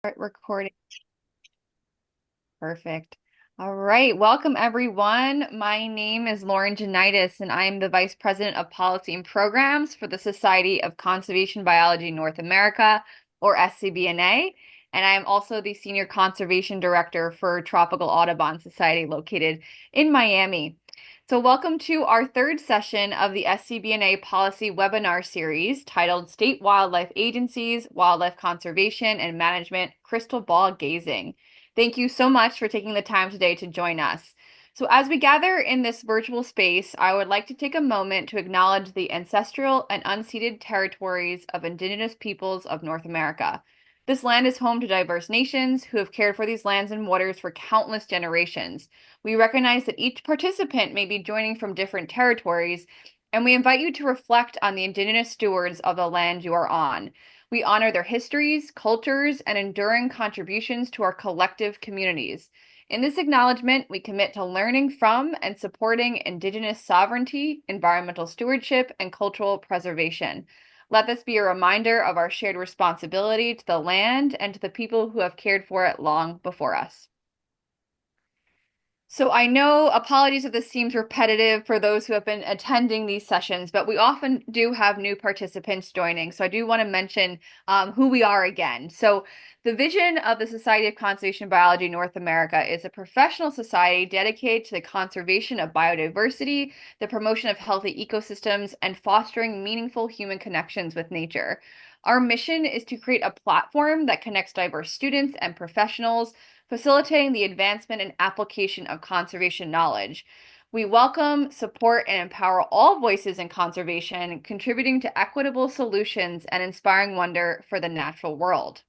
Start recording. Perfect. All right. Welcome, everyone. My name is Lauren Janitis, and I am the Vice President of Policy and Programs for the Society of Conservation Biology North America, or SCBNA. And I am also the Senior Conservation Director for Tropical Audubon Society located in Miami. So, welcome to our third session of the SCBNA Policy Webinar Series titled State Wildlife Agencies, Wildlife Conservation and Management Crystal Ball Gazing. Thank you so much for taking the time today to join us. So, as we gather in this virtual space, I would like to take a moment to acknowledge the ancestral and unceded territories of Indigenous peoples of North America. This land is home to diverse nations who have cared for these lands and waters for countless generations. We recognize that each participant may be joining from different territories, and we invite you to reflect on the Indigenous stewards of the land you are on. We honor their histories, cultures, and enduring contributions to our collective communities. In this acknowledgement, we commit to learning from and supporting Indigenous sovereignty, environmental stewardship, and cultural preservation. Let this be a reminder of our shared responsibility to the land and to the people who have cared for it long before us. So I know apologies if this seems repetitive for those who have been attending these sessions, but we often do have new participants joining. So I do want to mention who we are again. So the vision of the Society of Conservation Biology North America is a professional society dedicated to the conservation of biodiversity, the promotion of healthy ecosystems, and fostering meaningful human connections with nature. Our mission is to create a platform that connects diverse students and professionals, facilitating the advancement and application of conservation knowledge. We welcome, support, and empower all voices in conservation, contributing to equitable solutions and inspiring wonder for the natural world.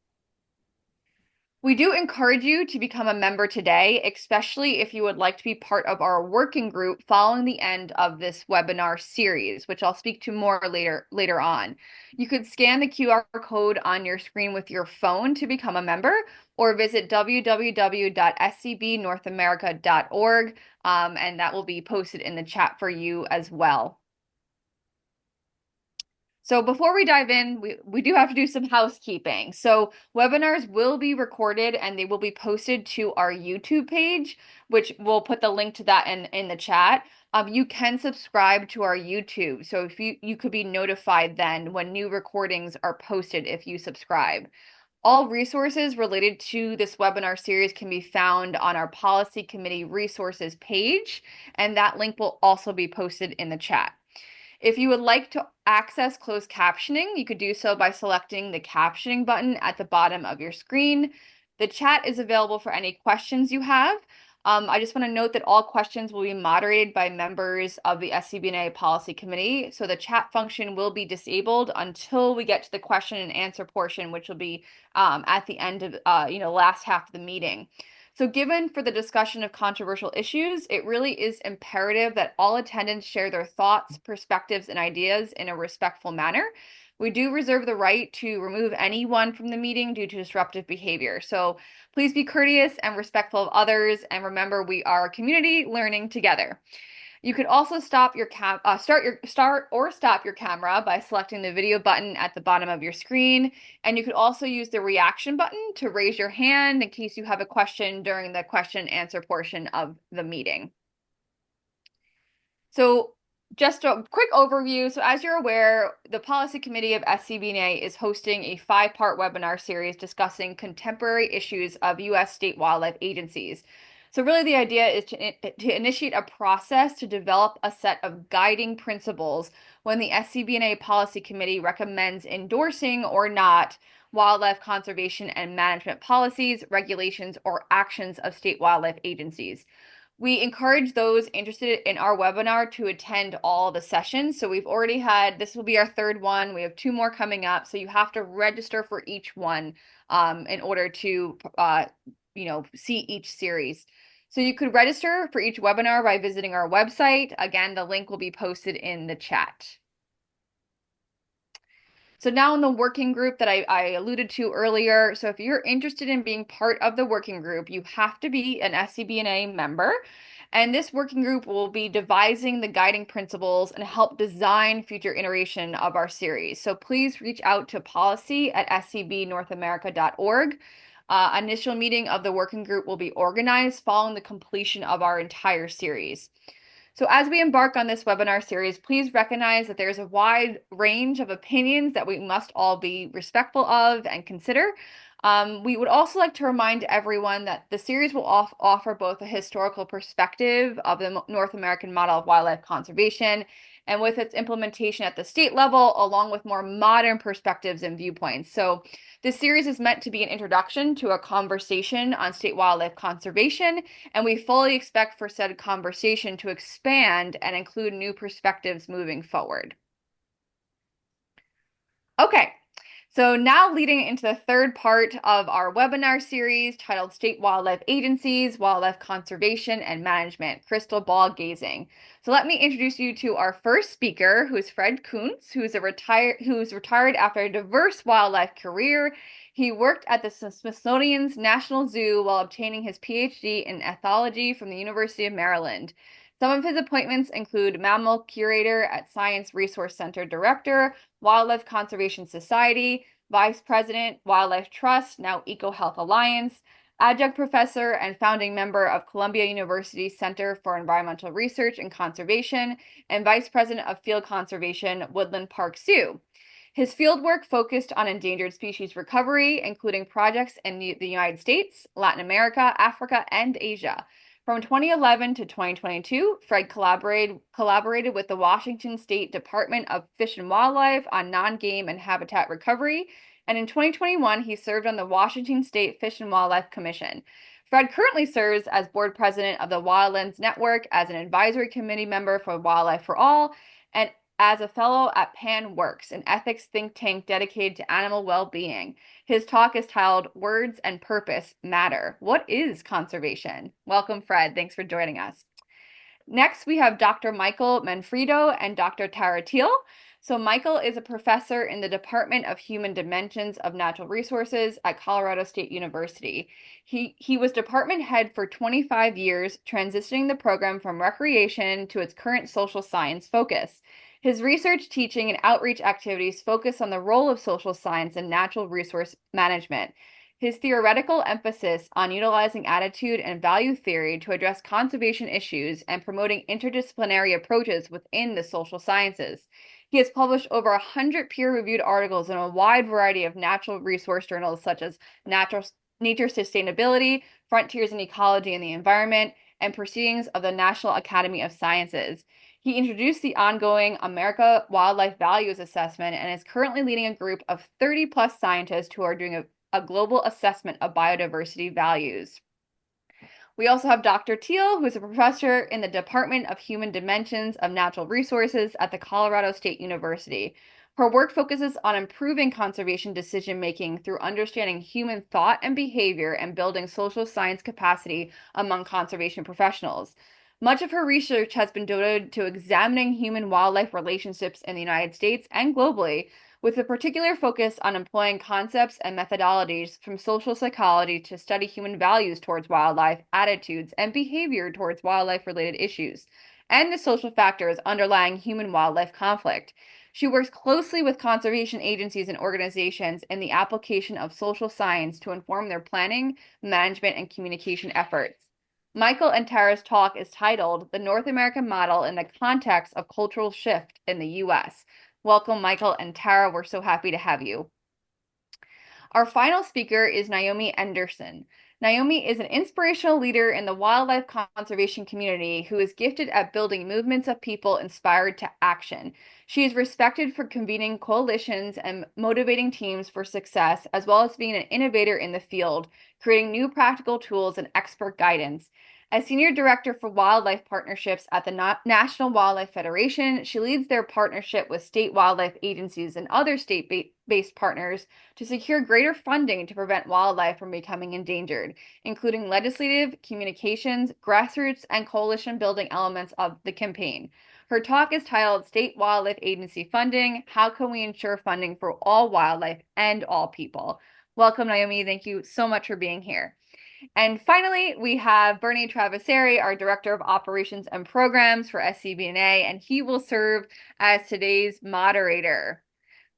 We do encourage you to become a member today, especially if you would like to be part of our working group following the end of this webinar series, which I'll speak to more later on. You could scan the QR code on your screen with your phone to become a member, or visit www.scbnorthamerica.org, and that will be posted in the chat for you as well. So before we dive in, we do have to do some housekeeping. So webinars will be recorded and they will be posted to our YouTube page, which we'll put the link to that in the chat. You can subscribe to our YouTube. So if you could be notified then when new recordings are posted if you subscribe. All resources related to this webinar series can be found on our Policy Committee resources page, and that link will also be posted in the chat. If you would like to access closed captioning, you could do so by selecting the captioning button at the bottom of your screen. The chat is available for any questions you have. I just want to note that all questions will be moderated by members of the SCBNA Policy Committee, so the chat function will be disabled until we get to the question and answer portion, which will be at the end of last half of the meeting. So given for the discussion of controversial issues, it really is imperative that all attendants share their thoughts, perspectives, and ideas in a respectful manner. We do reserve the right to remove anyone from the meeting due to disruptive behavior. So please be courteous and respectful of others, and remember, we are a community learning together. You could also stop your start or stop your camera by selecting the video button at the bottom of your screen. And you could also use the reaction button to raise your hand in case you have a question during the question and answer portion of the meeting. So just a quick overview. So as you're aware, the Policy Committee of SCBNA is hosting a 5-part webinar series discussing contemporary issues of U.S. state wildlife agencies. So really the idea is to initiate a process to develop a set of guiding principles when the SCBNA Policy Committee recommends endorsing or not wildlife conservation and management policies, regulations, or actions of state wildlife agencies. We encourage those interested in our webinar to attend all the sessions. So we've already had, this will be our third one. We have 2 more coming up. So you have to register for each one in order to see each series. So you could register for each webinar by visiting our website. Again, the link will be posted in the chat. So now in the working group that I alluded to earlier, so if you're interested in being part of the working group, you have to be an SCBNA member. And this working group will be devising the guiding principles and help design future iteration of our series. So please reach out to policy@scbnorthamerica.org. Initial meeting of the working group will be organized following the completion of our entire series. So as we embark on this webinar series, please recognize that there's a wide range of opinions that we must all be respectful of and consider. We would also like to remind everyone that the series will offer both a historical perspective of the North American model of wildlife conservation and with its implementation at the state level, along with more modern perspectives and viewpoints. So this series is meant to be an introduction to a conversation on state wildlife conservation, and we fully expect for said conversation to expand and include new perspectives moving forward. Okay, so now leading into the third part of our webinar series titled State Wildlife Agencies, Wildlife Conservation and Management, Crystal Ball Gazing. So let me introduce you to our first speaker, who is Fred Kuntz, who's retired after a diverse wildlife career. He worked at the Smithsonian's National Zoo while obtaining his PhD in ethology from the University of Maryland. Some of his appointments include mammal curator at Science Resource Center Director, Wildlife Conservation Society, Vice President, Wildlife Trust, now EcoHealth Alliance, adjunct professor and founding member of Columbia University Center for Environmental Research and Conservation, and Vice President of Field Conservation, Woodland Park Zoo. His fieldwork focused on endangered species recovery, including projects in the United States, Latin America, Africa, and Asia. From 2011 to 2022, Fred collaborated with the Washington State Department of Fish and Wildlife on non-game and habitat recovery, and in 2021, he served on the Washington State Fish and Wildlife Commission. Fred currently serves as board president of the Wildlands Network, as an advisory committee member for Wildlife for All, and as a fellow at PanWorks, an ethics think tank dedicated to animal well-being. His talk is titled Words and Purpose Matter. What is conservation? Welcome, Fred. Thanks for joining us. Next, we have Dr. Michael Manfredo and Dr. Tara Teal. So Michael is a professor in the Department of Human Dimensions of Natural Resources at Colorado State University. He was department head for 25 years, transitioning the program from recreation to its current social science focus. His research, teaching, and outreach activities focus on the role of social science in natural resource management. His theoretical emphasis on utilizing attitude and value theory to address conservation issues and promoting interdisciplinary approaches within the social sciences. He has published over 100 peer-reviewed articles in a wide variety of natural resource journals such as Nature Sustainability, Frontiers in Ecology and the Environment, and Proceedings of the National Academy of Sciences. He introduced the ongoing America Wildlife Values Assessment and is currently leading a group of 30-plus scientists who are doing a global assessment of biodiversity values. We also have Dr. Teal, who is a professor in the Department of Human Dimensions of Natural Resources at the Colorado State University. Her work focuses on improving conservation decision-making through understanding human thought and behavior and building social science capacity among conservation professionals. Much of her research has been devoted to examining human-wildlife relationships in the United States and globally, with a particular focus on employing concepts and methodologies from social psychology to study human values towards wildlife, attitudes, and behavior towards wildlife-related issues, and the social factors underlying human-wildlife conflict. She works closely with conservation agencies and organizations in the application of social science to inform their planning, management, and communication efforts. Michael and Tara's talk is titled The North American Model in the Context of Cultural Shift in the U.S. Welcome, Michael and Tara. We're so happy to have you. Our final speaker is Naomi Anderson. Naomi is an inspirational leader in the wildlife conservation community who is gifted at building movements of people inspired to action. She is respected for convening coalitions and motivating teams for success, as well as being an innovator in the field, creating new practical tools and expert guidance. As Senior Director for Wildlife Partnerships at the National Wildlife Federation, she leads their partnership with state wildlife agencies and other state-based partners to secure greater funding to prevent wildlife from becoming endangered, including legislative, communications, grassroots, and coalition-building elements of the campaign. Her talk is titled State Wildlife Agency Funding: How Can We Ensure Funding for All Wildlife and All People? Welcome, Naomi. Thank you so much for being here. And finally, we have Bernie Traviseri, our Director of Operations and Programs for SCB&A, and he will serve as today's moderator.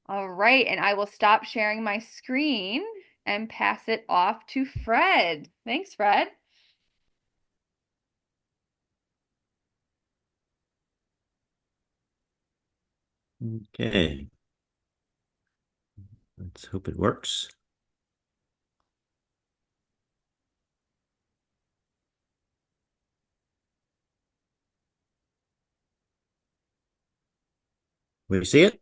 All right, and I will stop sharing my screen. and pass it off to Fred. Thanks, Fred. Okay, let's hope it works. We see it?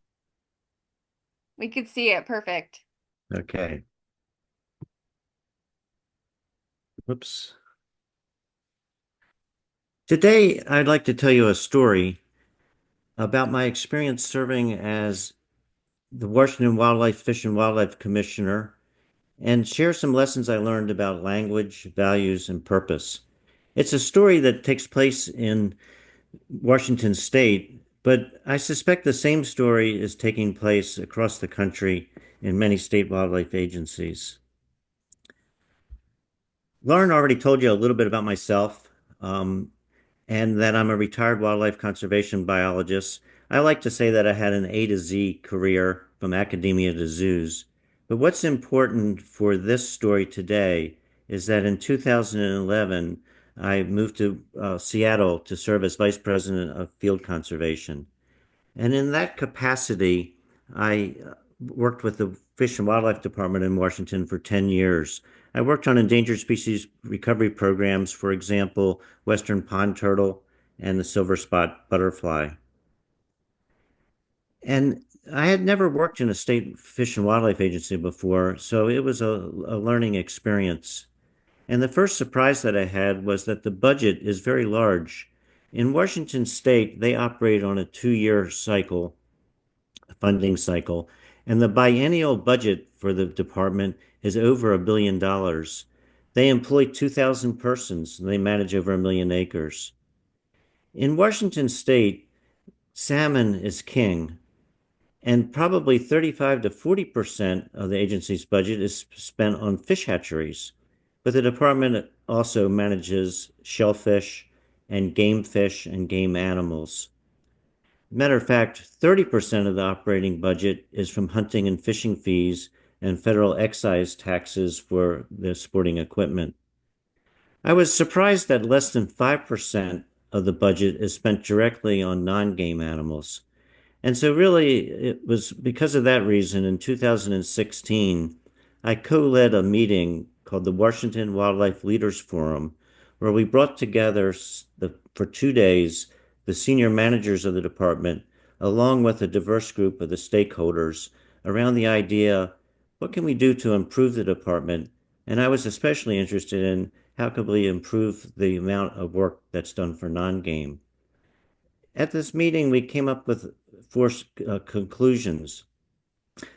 We could see it. Perfect. Okay. Whoops. Today, I'd like to tell you a story about my experience serving as the Washington Wildlife Fish and Wildlife Commissioner and share some lessons I learned about language, values, and purpose. It's a story that takes place in Washington State, but I suspect the same story is taking place across the country in many state wildlife agencies. Lauren already told you a little bit about myself, and that I'm a retired wildlife conservation biologist. I like to say that I had an A to Z career from academia to zoos. But what's important for this story today is that in 2011, I moved to Seattle to serve as vice president of field conservation. And in that capacity, I worked with the Fish and Wildlife Department in Washington for 10 years. I worked on endangered species recovery programs, for example, Western pond turtle and the silver spot butterfly. And I had never worked in a state fish and wildlife agency before, so it was a learning experience. And the first surprise that I had was that the budget is very large. In Washington state, they operate on a 2-year cycle funding cycle, and the biennial budget for the department is over $1 billion. They employ 2,000 persons and they manage over 1 million acres. In Washington state, salmon is king, and probably 35 to 40% of the agency's budget is spent on fish hatcheries. But the department also manages shellfish and game fish and game animals. Matter of fact, 30% of the operating budget is from hunting and fishing fees and federal excise taxes for the sporting equipment. I was surprised that less than 5% of the budget is spent directly on non-game animals. And so, really, it was because of that reason in 2016, I co led a meeting called the Washington Wildlife Leaders Forum, where we brought together for 2 days the senior managers of the department, along with a diverse group of the stakeholders, around the idea what can we do to improve the department? And I was especially interested in how could we improve the amount of work that's done for non game. At this meeting, we came up with four conclusions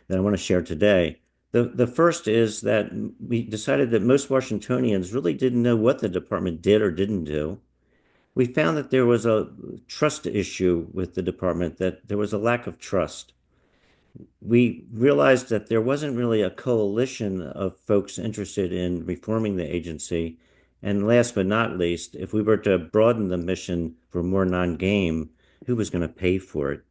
that I want to share today. The first is that we decided that most Washingtonians really didn't know what the department did or didn't do. We found that there was a trust issue with the department, that there was a lack of trust. We realized that there wasn't really a coalition of folks interested in reforming the agency. And last but not least, if we were to broaden the mission for more non-game, who was going to pay for it?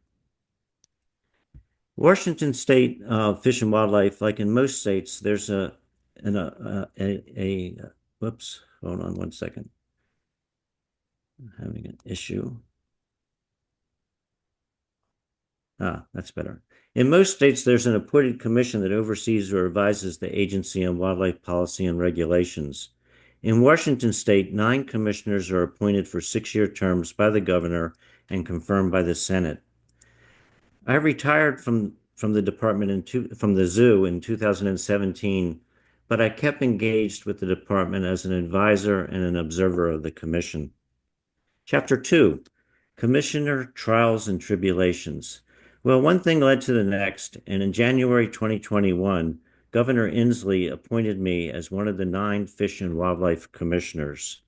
Washington State Fish and Wildlife, like in most states, there's an, a whoops, hold on 1 second. I'm having an issue. That's better. In most states, there's an appointed commission that oversees or advises the agency on wildlife policy and regulations. In Washington state, 9 commissioners are appointed for 6-year terms by the governor and confirmed by the Senate. I retired from the department from the zoo in 2017, but I kept engaged with the department as an advisor and an observer of the commission. Chapter 2, Commissioner Trials and Tribulations. Well, one thing led to the next, and in January 2021, Governor Inslee appointed me as one of the 9 fish and wildlife commissioners.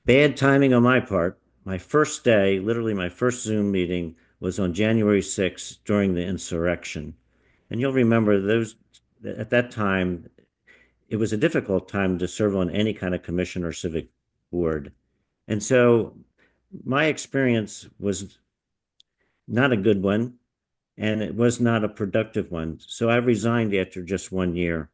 Bad timing on my part. My first day, literally my first Zoom meeting, was on January 6th during the insurrection. And you'll remember those at that time, it was a difficult time to serve on any kind of commission or civic board. And so my experience was not a good one, and it was not a productive one. So I resigned after just 1 year.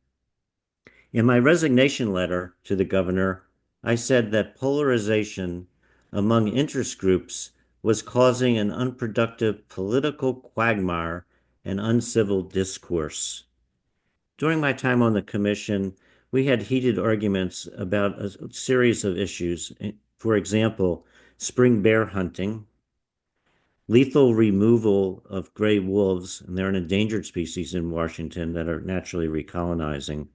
In my resignation letter to the governor, I said that polarization among interest groups was causing an unproductive political quagmire and uncivil discourse. During my time on the commission, we had heated arguments about a series of issues. For example, spring bear hunting, lethal removal of gray wolves, and they're an endangered species in Washington that are naturally recolonizing.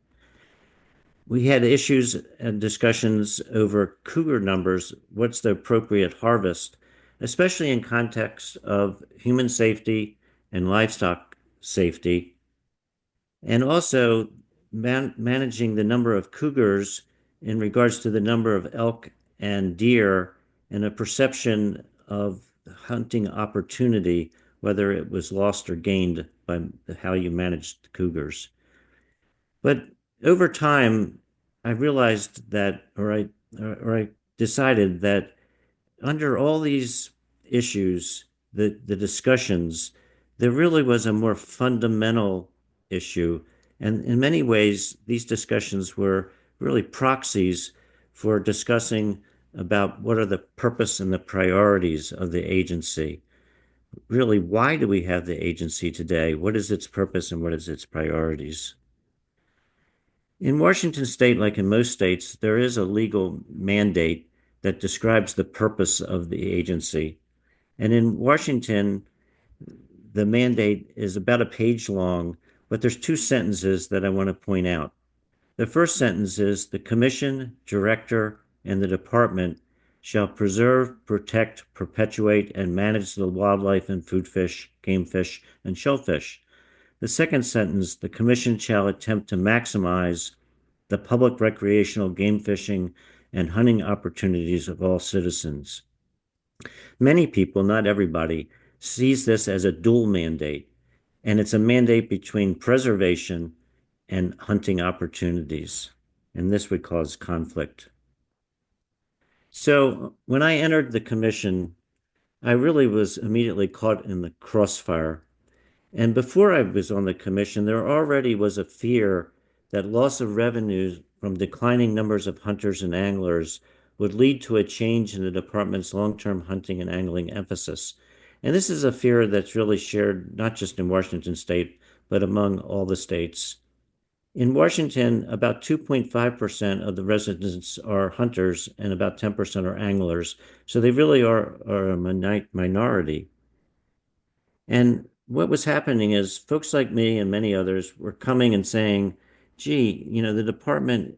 We had issues and discussions over cougar numbers, what's the appropriate harvest, especially in context of human safety and livestock safety, and also managing the number of cougars in regards to the number of elk and deer and a perception of hunting opportunity, whether it was lost or gained by how you managed the cougars. But over time, I realized that, or I decided that under all these issues, the discussions, there really was a more fundamental issue. And in many ways, these discussions were really proxies for discussing about what are the purpose and the priorities of the agency. Really, why do we have the agency today? What is its purpose and what is its priorities? In Washington state, like in most states, there is a legal mandate that describes the purpose of the agency. And in Washington, the mandate is about a page long, but there's two sentences that I want to point out. The first sentence is the commission, director, and the department shall preserve, protect, perpetuate, and manage the wildlife and food fish, game fish, and shellfish. The second sentence, the commission shall attempt to maximize the public recreational game fishing and hunting opportunities of all citizens. Many people, not everybody, sees this as a dual mandate, and it's a mandate between preservation and hunting opportunities, and this would cause conflict. So when I entered the commission, I really was immediately caught in the crossfire. And before I was on the commission, there already was a fear that loss of revenues from declining numbers of hunters and anglers would lead to a change in the department's long-term hunting and angling emphasis. And this is a fear that's really shared not just in Washington state, but among all the states. In Washington, about 2.5% of the residents are hunters and about 10% are anglers. So they really are a minority. And what was happening is folks like me and many others were coming and saying, gee, the department,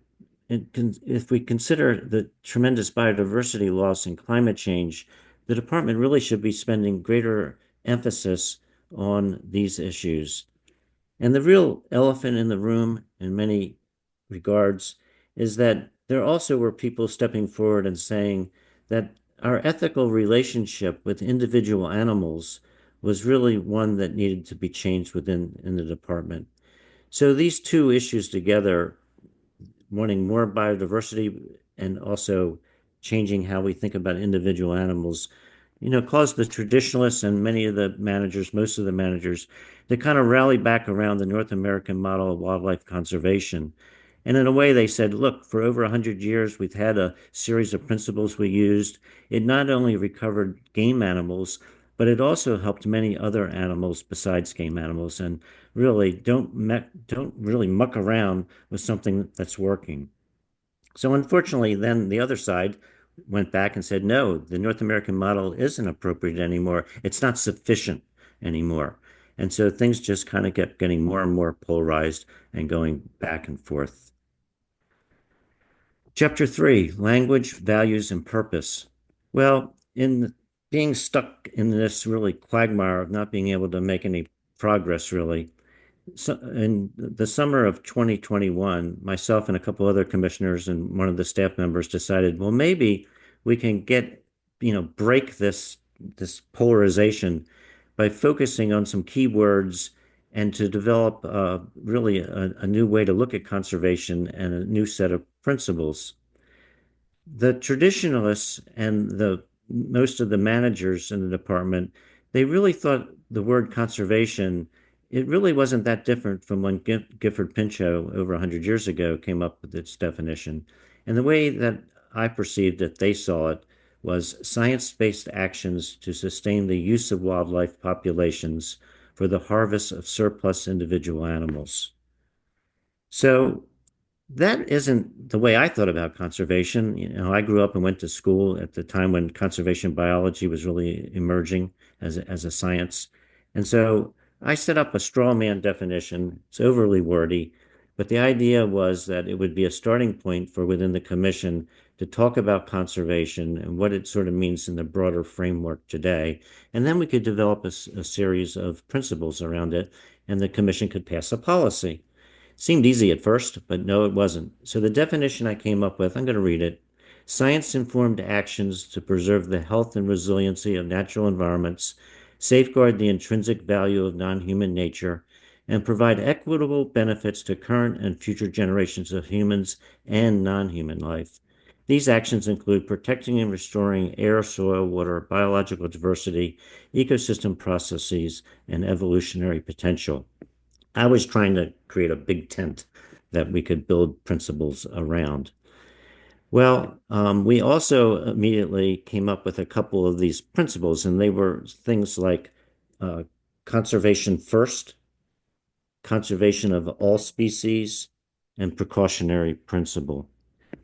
if we consider the tremendous biodiversity loss and climate change, the department really should be spending greater emphasis on these issues. And the real elephant in the room, in many regards, is that there also were people stepping forward and saying that our ethical relationship with individual animals was really one that needed to be changed within the department. So these two issues together, wanting more biodiversity and also changing how we think about individual animals, caused the traditionalists and many of the managers, most of the managers, to kind of rally back around the North American model of wildlife conservation. And in a way, they said, look, for over 100 years, we've had a series of principles we used. It not only recovered game animals, but it also helped many other animals besides game animals. And really, don't really muck around with something that's working. So unfortunately, then the other side went back and said, no, the North American model isn't appropriate anymore. It's not sufficient anymore. And so things just kind of kept getting more and more polarized and going back and forth. Chapter 3, Language, Values, and Purpose. Well, in being stuck in this really quagmire of not being able to make any progress, really, so in the summer of 2021, myself and a couple other commissioners and one of the staff members decided, well, maybe we can break this polarization by focusing on some keywords and to develop really a new way to look at conservation and a new set of principles. The traditionalists and the most of the managers in the department, they really thought the word conservation it really wasn't that different from when Gifford Pinchot over 100 years ago came up with its definition. And the way that I perceived that they saw it was science-based actions to sustain the use of wildlife populations for the harvest of surplus individual animals. So that isn't the way I thought about conservation. I grew up and went to school at the time when conservation biology was really emerging as a science. And so I set up a straw man definition. It's overly wordy, but the idea was that it would be a starting point for within the commission to talk about conservation and what it sort of means in the broader framework today. And then we could develop a series of principles around it, and the commission could pass a policy. Seemed easy at first, but no, it wasn't. So the definition I came up with, I'm going to read it. Science-informed actions to preserve the health and resiliency of natural environments, safeguard the intrinsic value of non-human nature, and provide equitable benefits to current and future generations of humans and non-human life. These actions include protecting and restoring air, soil, water, biological diversity, ecosystem processes, and evolutionary potential. I was trying to create a big tent that we could build principles around. Well, we also immediately came up with a couple of these principles, and they were things like uh, conservation first, conservation of all species, and precautionary principle.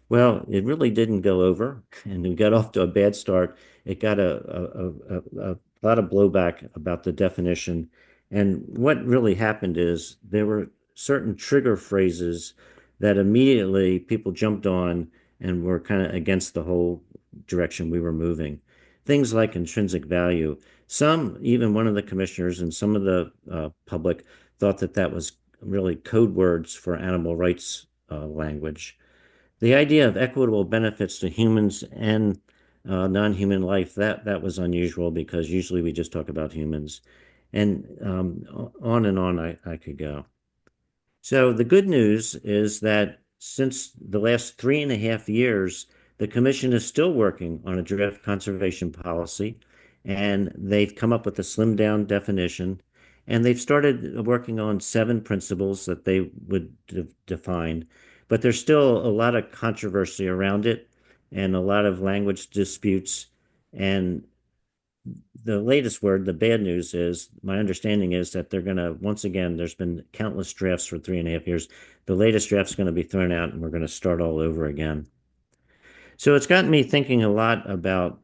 Well, it really didn't go over, and we got off to a bad start. It got a lot of blowback about the definition. And what really happened is there were certain trigger phrases that immediately people jumped on and were kind of against the whole direction we were moving. Things like intrinsic value. Some, even one of the commissioners and some of the public, thought that that was really code words for animal rights language. The idea of equitable benefits to humans and non-human life, that was unusual because usually we just talk about humans. And on and on I could go. So the good news is that since the last 3.5 years, the commission is still working on a draft conservation policy, and they've come up with a slimmed down definition, and they've started working on 7 principles that they would define. But there's still a lot of controversy around it and a lot of language disputes. And the latest word, the bad news is, my understanding is that they're going to, once again, there's been countless drafts for 3.5 years. The latest draft's going to be thrown out and we're going to start all over again. So it's gotten me thinking a lot about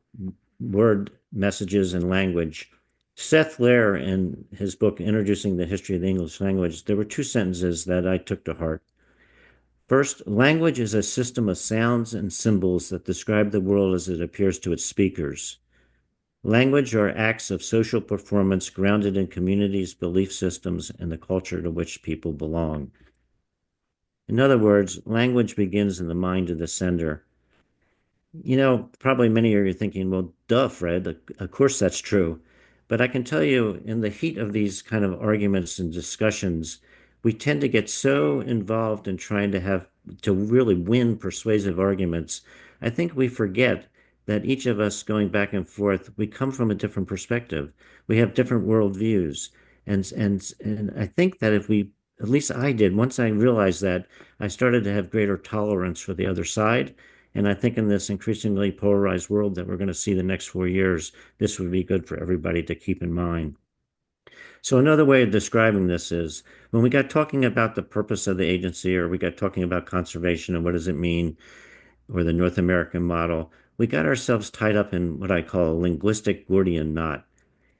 word messages and language. Seth Lair, in his book Introducing the History of the English Language, there were 2 sentences that I took to heart. First, language is a system of sounds and symbols that describe the world as it appears to its speakers. Language are acts of social performance grounded in communities, belief systems, and the culture to which people belong. In other words, language begins in the mind of the sender. Probably many of you are thinking, well, duh, Fred, of course that's true. But I can tell you, in the heat of these kind of arguments and discussions, we tend to get so involved in trying to really win persuasive arguments. I think we forget that each of us going back and forth, we come from a different perspective. We have different worldviews. And I think that if we, at least I did, once I realized that, I started to have greater tolerance for the other side. And I think in this increasingly polarized world that we're going to see the next 4 years, this would be good for everybody to keep in mind. So another way of describing this is when we got talking about the purpose of the agency, or we got talking about conservation and what does it mean, or the North American model, we got ourselves tied up in what I call a linguistic Gordian knot.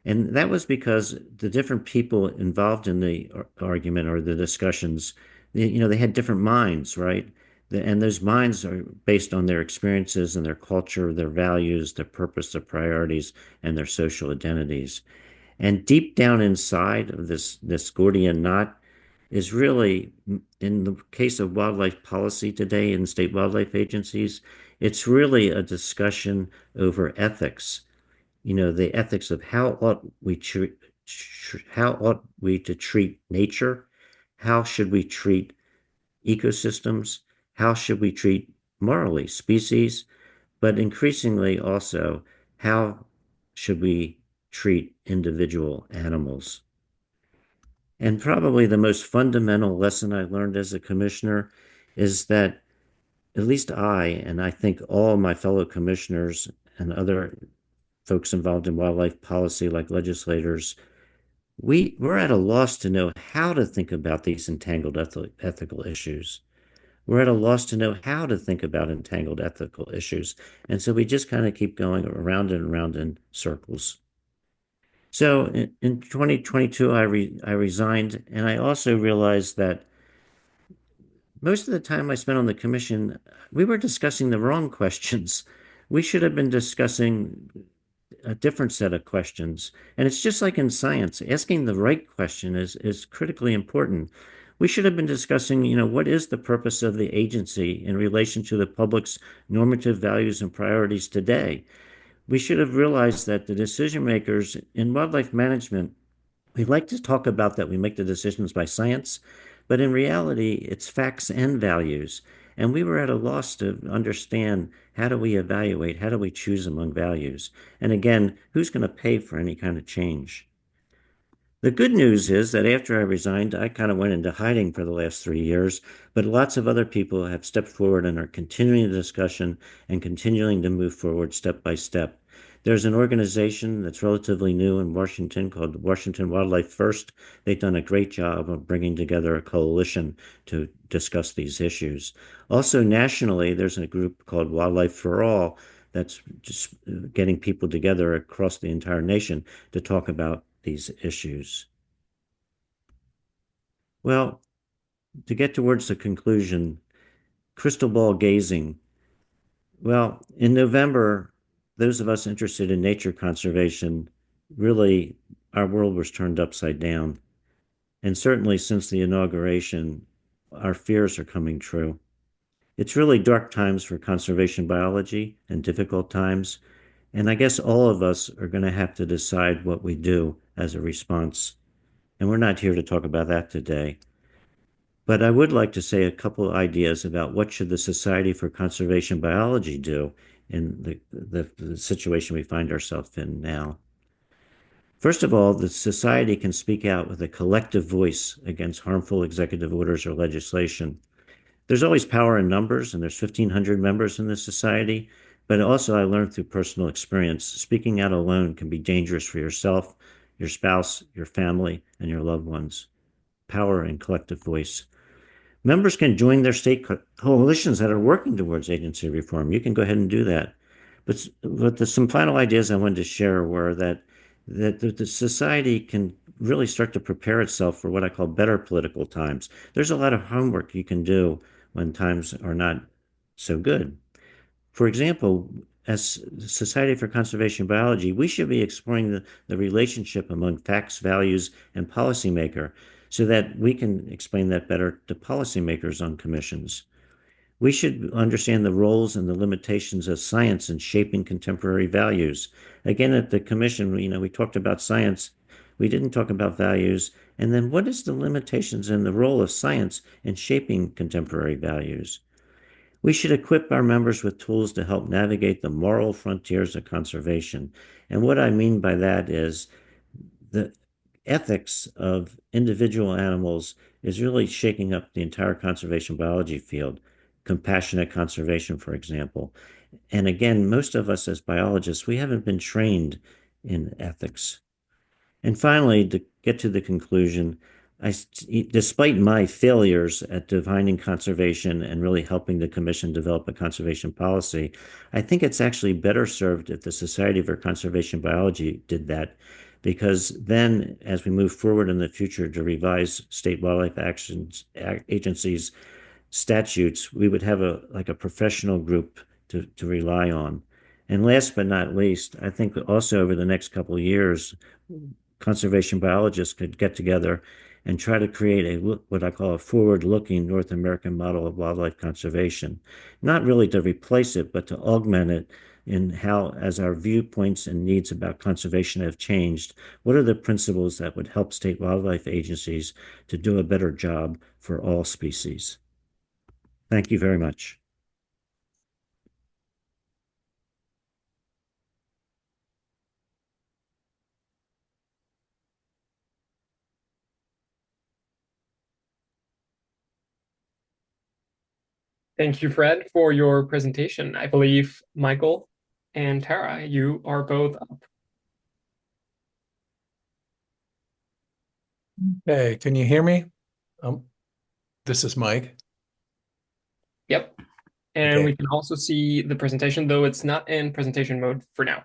And that was because the different people involved in the argument or the discussions, they had different minds, right? And those minds are based on their experiences and their culture, their values, their purpose, their priorities, and their social identities. And deep down inside of this Gordian knot is really, in the case of wildlife policy today in state wildlife agencies, it's really a discussion over ethics. The ethics of how ought we to treat nature? How should we treat ecosystems? How should we treat morally species? But increasingly also, how should we treat individual animals? And probably the most fundamental lesson I learned as a commissioner is that at least and I think all my fellow commissioners and other folks involved in wildlife policy, like legislators, we're at a loss to know how to think about these entangled ethical issues. We're at a loss to know how to think about entangled ethical issues. And so we just kind of keep going around and around in circles. So in 2022, I resigned, and I also realized that most of the time I spent on the commission, we were discussing the wrong questions. We should have been discussing a different set of questions. And it's just like in science, asking the right question is critically important. We should have been discussing, what is the purpose of the agency in relation to the public's normative values and priorities today? We should have realized that the decision makers in wildlife management, we like to talk about that we make the decisions by science, but in reality, it's facts and values. And we were at a loss to understand how do we evaluate, how do we choose among values? And again, who's going to pay for any kind of change? The good news is that after I resigned, I kind of went into hiding for the last 3 years, but lots of other people have stepped forward and are continuing the discussion and continuing to move forward step by step. There's an organization that's relatively new in Washington called Washington Wildlife First. They've done a great job of bringing together a coalition to discuss these issues. Also, nationally, there's a group called Wildlife for All that's just getting people together across the entire nation to talk about these issues. Well, to get towards the conclusion, crystal ball gazing. Well, in November, those of us interested in nature conservation, really, our world was turned upside down. And certainly since the inauguration, our fears are coming true. It's really dark times for conservation biology and difficult times. And I guess all of us are going to have to decide what we do as a response. And we're not here to talk about that today. But I would like to say a couple of ideas about what should the Society for Conservation Biology do in the situation we find ourselves in now. First of all, the society can speak out with a collective voice against harmful executive orders or legislation. There's always power in numbers, and there's 1,500 members in the society. But also, I learned through personal experience, speaking out alone can be dangerous for yourself, your spouse, your family, and your loved ones. Power and collective voice. Members can join their state coalitions that are working towards agency reform. You can go ahead and do that. But some final ideas I wanted to share were that the society can really start to prepare itself for what I call better political times. There's a lot of homework you can do when times are not so good. For example, as Society for Conservation Biology, we should be exploring the relationship among facts, values, and policymaker so that we can explain that better to policymakers on commissions. We should understand the roles and the limitations of science in shaping contemporary values. Again, at the commission, we talked about science. We didn't talk about values. And then what is the limitations and the role of science in shaping contemporary values? We should equip our members with tools to help navigate the moral frontiers of conservation. And what I mean by that is the ethics of individual animals is really shaking up the entire conservation biology field. Compassionate conservation, for example. And again, most of us as biologists, we haven't been trained in ethics. And finally, to get to the conclusion, despite my failures at defining conservation and really helping the commission develop a conservation policy, I think it's actually better served if the Society for Conservation Biology did that, because then as we move forward in the future to revise state wildlife agencies statutes, we would have a professional group to rely on. And last but not least, I think also over the next couple of years, conservation biologists could get together and try to create what I call a forward-looking North American model of wildlife conservation, not really to replace it, but to augment it in how, as our viewpoints and needs about conservation have changed, what are the principles that would help state wildlife agencies to do a better job for all species? Thank you very much. Thank you, Fred, for your presentation. I believe Michael and Tara, you are both up. Hey, can you hear me? Um, this is Mike. Yep. And we Okay, can also see the presentation, though it's not in presentation mode for now.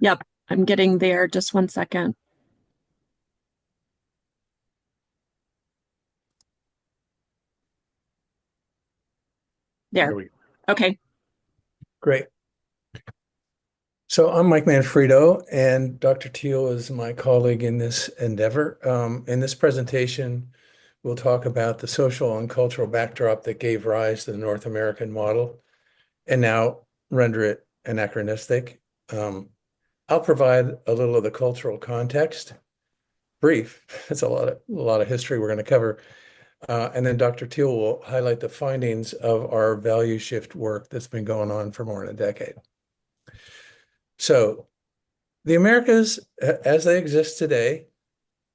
Yep, I'm getting there. Just one second. there There. we go. Okay. Great. So I'm Mike Manfredo, and Dr. Teal is my colleague in this endeavor. In this presentation, we'll talk about the social and cultural backdrop that gave rise to the North American model and now render it anachronistic. I'll provide a little of the cultural context, brief. It's a lot of history we're going to cover. And then Dr. Teal will highlight the findings of our value shift work that's been going on for more than a decade. So the Americas, as they exist today,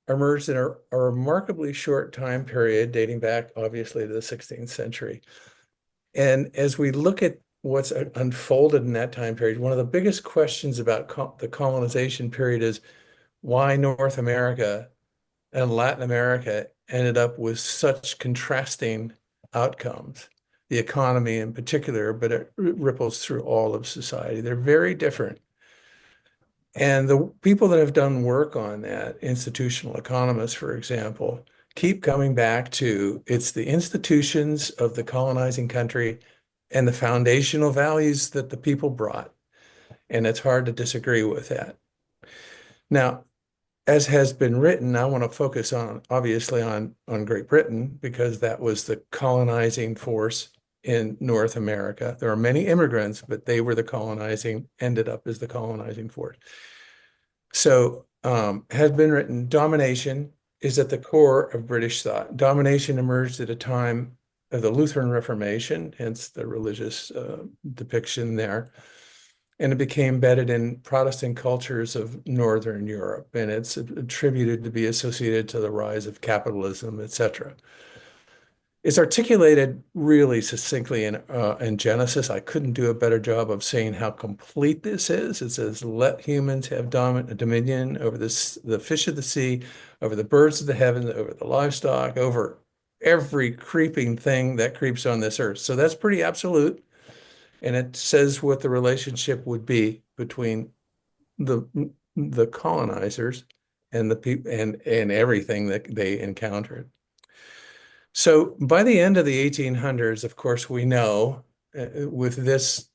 emerged in a remarkably short time period, dating back obviously to the 16th century. And as we look at what's unfolded in that time period, one of the biggest questions about the colonization period is why North America and Latin America ended up with such contrasting outcomes. The economy in particular, but it ripples through all of society. They're very different. And the people that have done work on that, institutional economists, for example, keep coming back to it's the institutions of the colonizing country and the foundational values that the people brought. And it's hard to disagree with that. Now, as has been written, I want to focus on obviously on Great Britain because that was the colonizing force in North America. There are many immigrants, but they were ended up as the colonizing force. So has been written, domination is at the core of British thought. Domination emerged at a time of the Lutheran Reformation, hence the religious depiction there. And it became embedded in Protestant cultures of Northern Europe, and it's attributed to be associated to the rise of capitalism, etc. It's articulated really succinctly in Genesis. I couldn't do a better job of saying how complete this is. It says, "Let humans have dominion over the fish of the sea, over the birds of the heavens, over the livestock, over every creeping thing that creeps on this earth." So that's pretty absolute. And it says what the relationship would be between the colonizers and the people and everything that they encountered. So by the end of the 1800s, of course, we know with this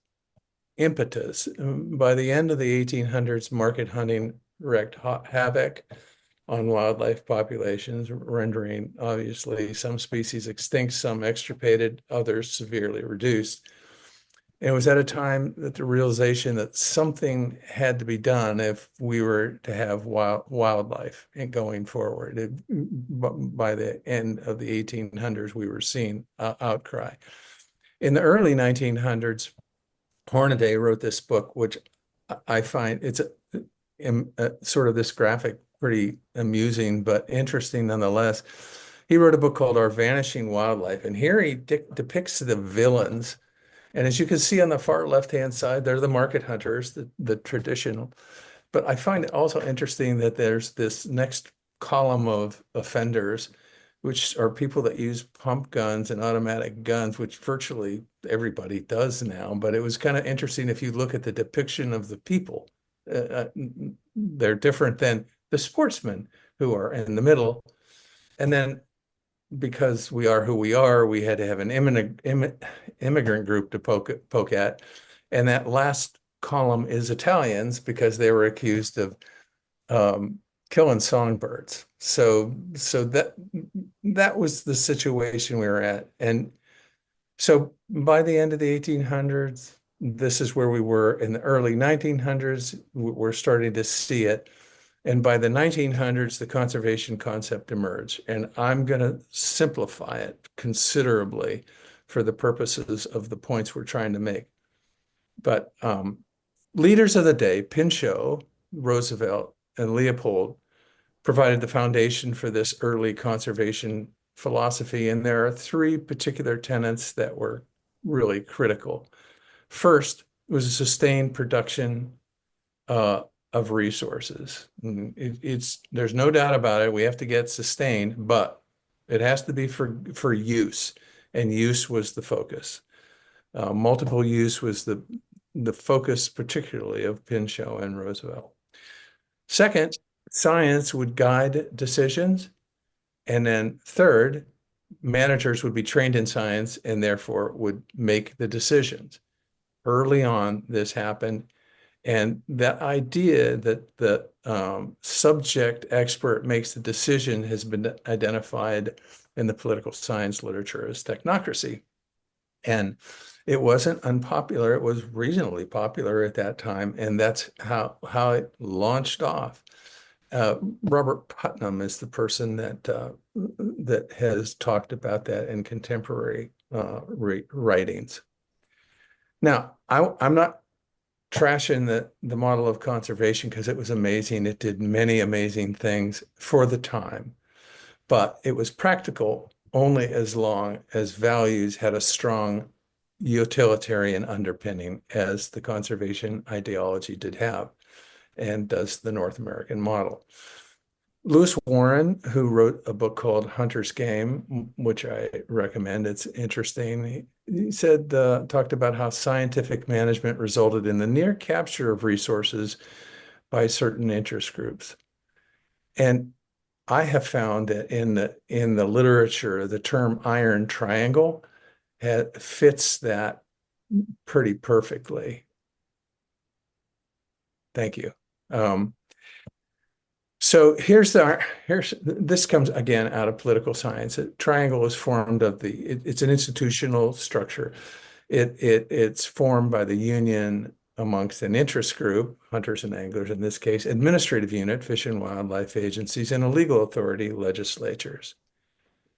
impetus, by the end of the 1800s, market hunting wreaked havoc on wildlife populations, rendering obviously some species extinct, some extirpated, others severely reduced. And it was at a time that the realization that something had to be done if we were to have wildlife going forward. By the end of the 1800s, we were seeing outcry. In the early 1900s, Hornaday wrote this book, which I find it's sort of this graphic, pretty amusing, but interesting nonetheless. He wrote a book called Our Vanishing Wildlife, and here he depicts the villains. And as you can see on the far left-hand side, they're the market hunters, the traditional. But I find it also interesting that there's this next column of offenders, which are people that use pump guns and automatic guns, which virtually everybody does now. But it was kind of interesting if you look at the depiction of the people. They're different than the sportsmen who are in the middle. And then because we are who we are, we had to have an immigrant group to poke at. And that last column is Italians because they were accused of killing songbirds. So that was the situation we were at. And so by the end of the 1800s, this is where we were. In the early 1900s, we're starting to see it. And by the 1900s, the conservation concept emerged. And I'm going to simplify it considerably for the purposes of the points we're trying to make. But leaders of the day, Pinchot, Roosevelt, and Leopold, provided the foundation for this early conservation philosophy. And there are three particular tenets that were really critical. First, it was a sustained production of resources. There's no doubt about it. We have to get sustained, but it has to be for use, and use was the focus. Multiple use was the focus, particularly of Pinchot and Roosevelt. Second, science would guide decisions. And then third, managers would be trained in science and therefore would make the decisions. Early on, this happened. And that idea that the subject expert makes the decision has been identified in the political science literature as technocracy. And it wasn't unpopular. It was reasonably popular at that time. And that's how it launched off. Robert Putnam is the person that has talked about that in contemporary writings. Now, I'm not trashing the model of conservation because it was amazing. It did many amazing things for the time, but it was practical only as long as values had a strong utilitarian underpinning, as the conservation ideology did have, and does the North American model. Lewis Warren, who wrote a book called Hunter's Game, which I recommend, it's interesting. He said, talked about how scientific management resulted in the near capture of resources by certain interest groups. And I have found that in the literature, the term iron triangle fits that pretty perfectly. Thank you. So this comes again out of political science. A triangle is formed of it's an institutional structure. It's formed by the union amongst an interest group, hunters and anglers in this case, administrative unit, fish and wildlife agencies, and a legal authority, legislatures.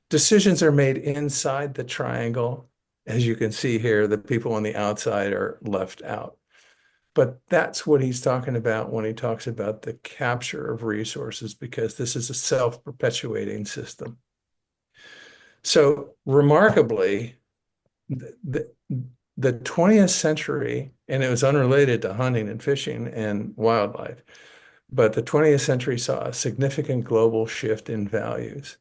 Decisions are made inside the triangle. As you can see here, the people on the outside are left out. But that's what he's talking about when he talks about the capture of resources, because this is a self-perpetuating system. So remarkably, the 20th century, and it was unrelated to hunting and fishing and wildlife, but the 20th century saw a significant global shift in values.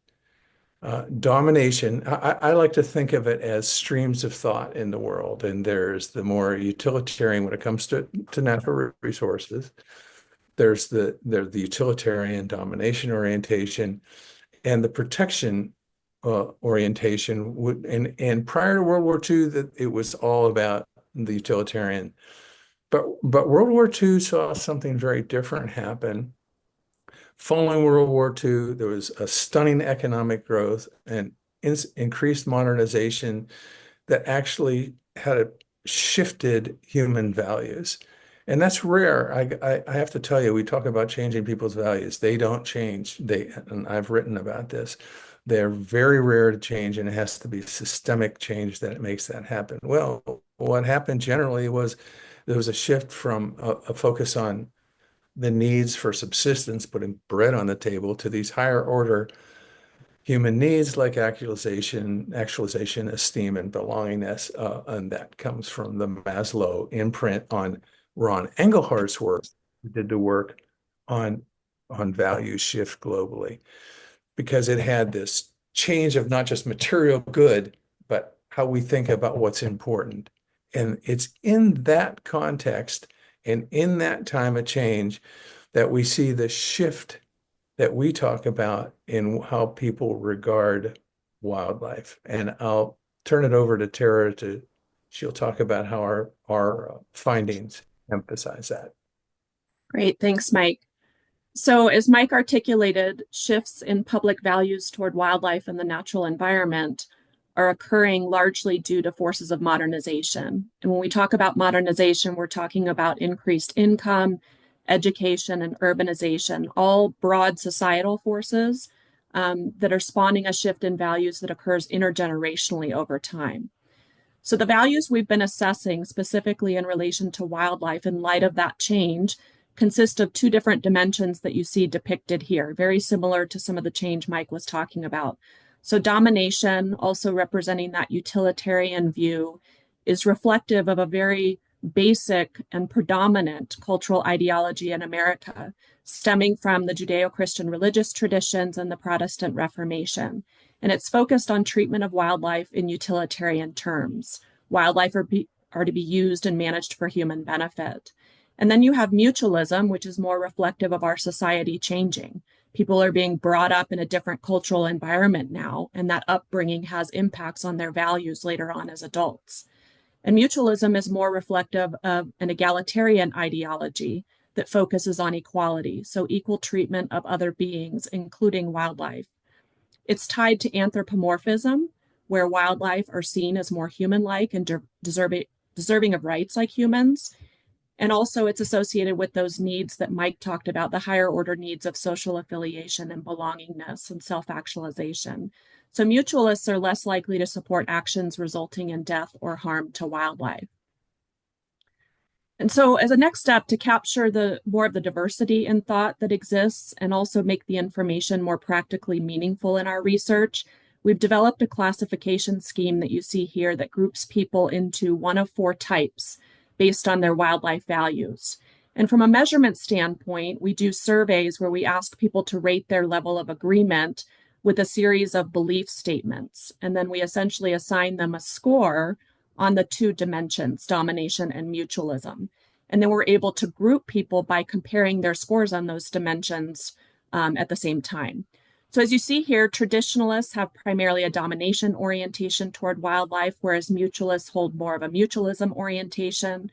Domination, I like to think of it as streams of thought in the world. And there's the more utilitarian when it comes to natural resources. There's the utilitarian domination orientation and the protection orientation. And prior to World War II, that it was all about the utilitarian. But World War II saw something very different happen. Following World War II, there was a stunning economic growth and increased modernization that actually had shifted human values. And that's rare. I have to tell you, we talk about changing people's values. They don't change. And I've written about this. They're very rare to change, and it has to be systemic change that makes that happen. Well, what happened generally was there was a shift from a focus on the needs for subsistence, putting bread on the table, to these higher order human needs like actualization, esteem, and belongingness. And that comes from the Maslow imprint on Ron Engelhardt's work, who did the work on value shift globally, because it had this change of not just material good, but how we think about what's important. And it's in that context and in that time of change that we see the shift that we talk about in how people regard wildlife. And I'll turn it over to Tara she'll talk about how our findings emphasize that. Great, thanks, Mike. So as Mike articulated, shifts in public values toward wildlife and the natural environment are occurring largely due to forces of modernization. And when we talk about modernization, we're talking about increased income, education, and urbanization, all broad societal forces that are spawning a shift in values that occurs intergenerationally over time. So the values we've been assessing specifically in relation to wildlife in light of that change consist of two different dimensions that you see depicted here, very similar to some of the change Mike was talking about. So domination, also representing that utilitarian view, is reflective of a very basic and predominant cultural ideology in America, stemming from the Judeo-Christian religious traditions and the Protestant Reformation. And it's focused on treatment of wildlife in utilitarian terms. Wildlife are to be used and managed for human benefit. And then you have mutualism, which is more reflective of our society changing. People are being brought up in a different cultural environment now, and that upbringing has impacts on their values later on as adults. And mutualism is more reflective of an egalitarian ideology that focuses on equality, so equal treatment of other beings, including wildlife. It's tied to anthropomorphism, where wildlife are seen as more human-like and deserving of rights like humans. And also it's associated with those needs that Mike talked about, the higher order needs of social affiliation and belongingness and self-actualization. So mutualists are less likely to support actions resulting in death or harm to wildlife. And so as a next step to capture more of the diversity in thought that exists and also make the information more practically meaningful in our research, we've developed a classification scheme that you see here that groups people into one of 4 types based on their wildlife values. And from a measurement standpoint, we do surveys where we ask people to rate their level of agreement with a series of belief statements. And then we essentially assign them a score on the 2 dimensions, domination and mutualism. And then we're able to group people by comparing their scores on those dimensions at the same time. So as you see here, traditionalists have primarily a domination orientation toward wildlife, whereas mutualists hold more of a mutualism orientation.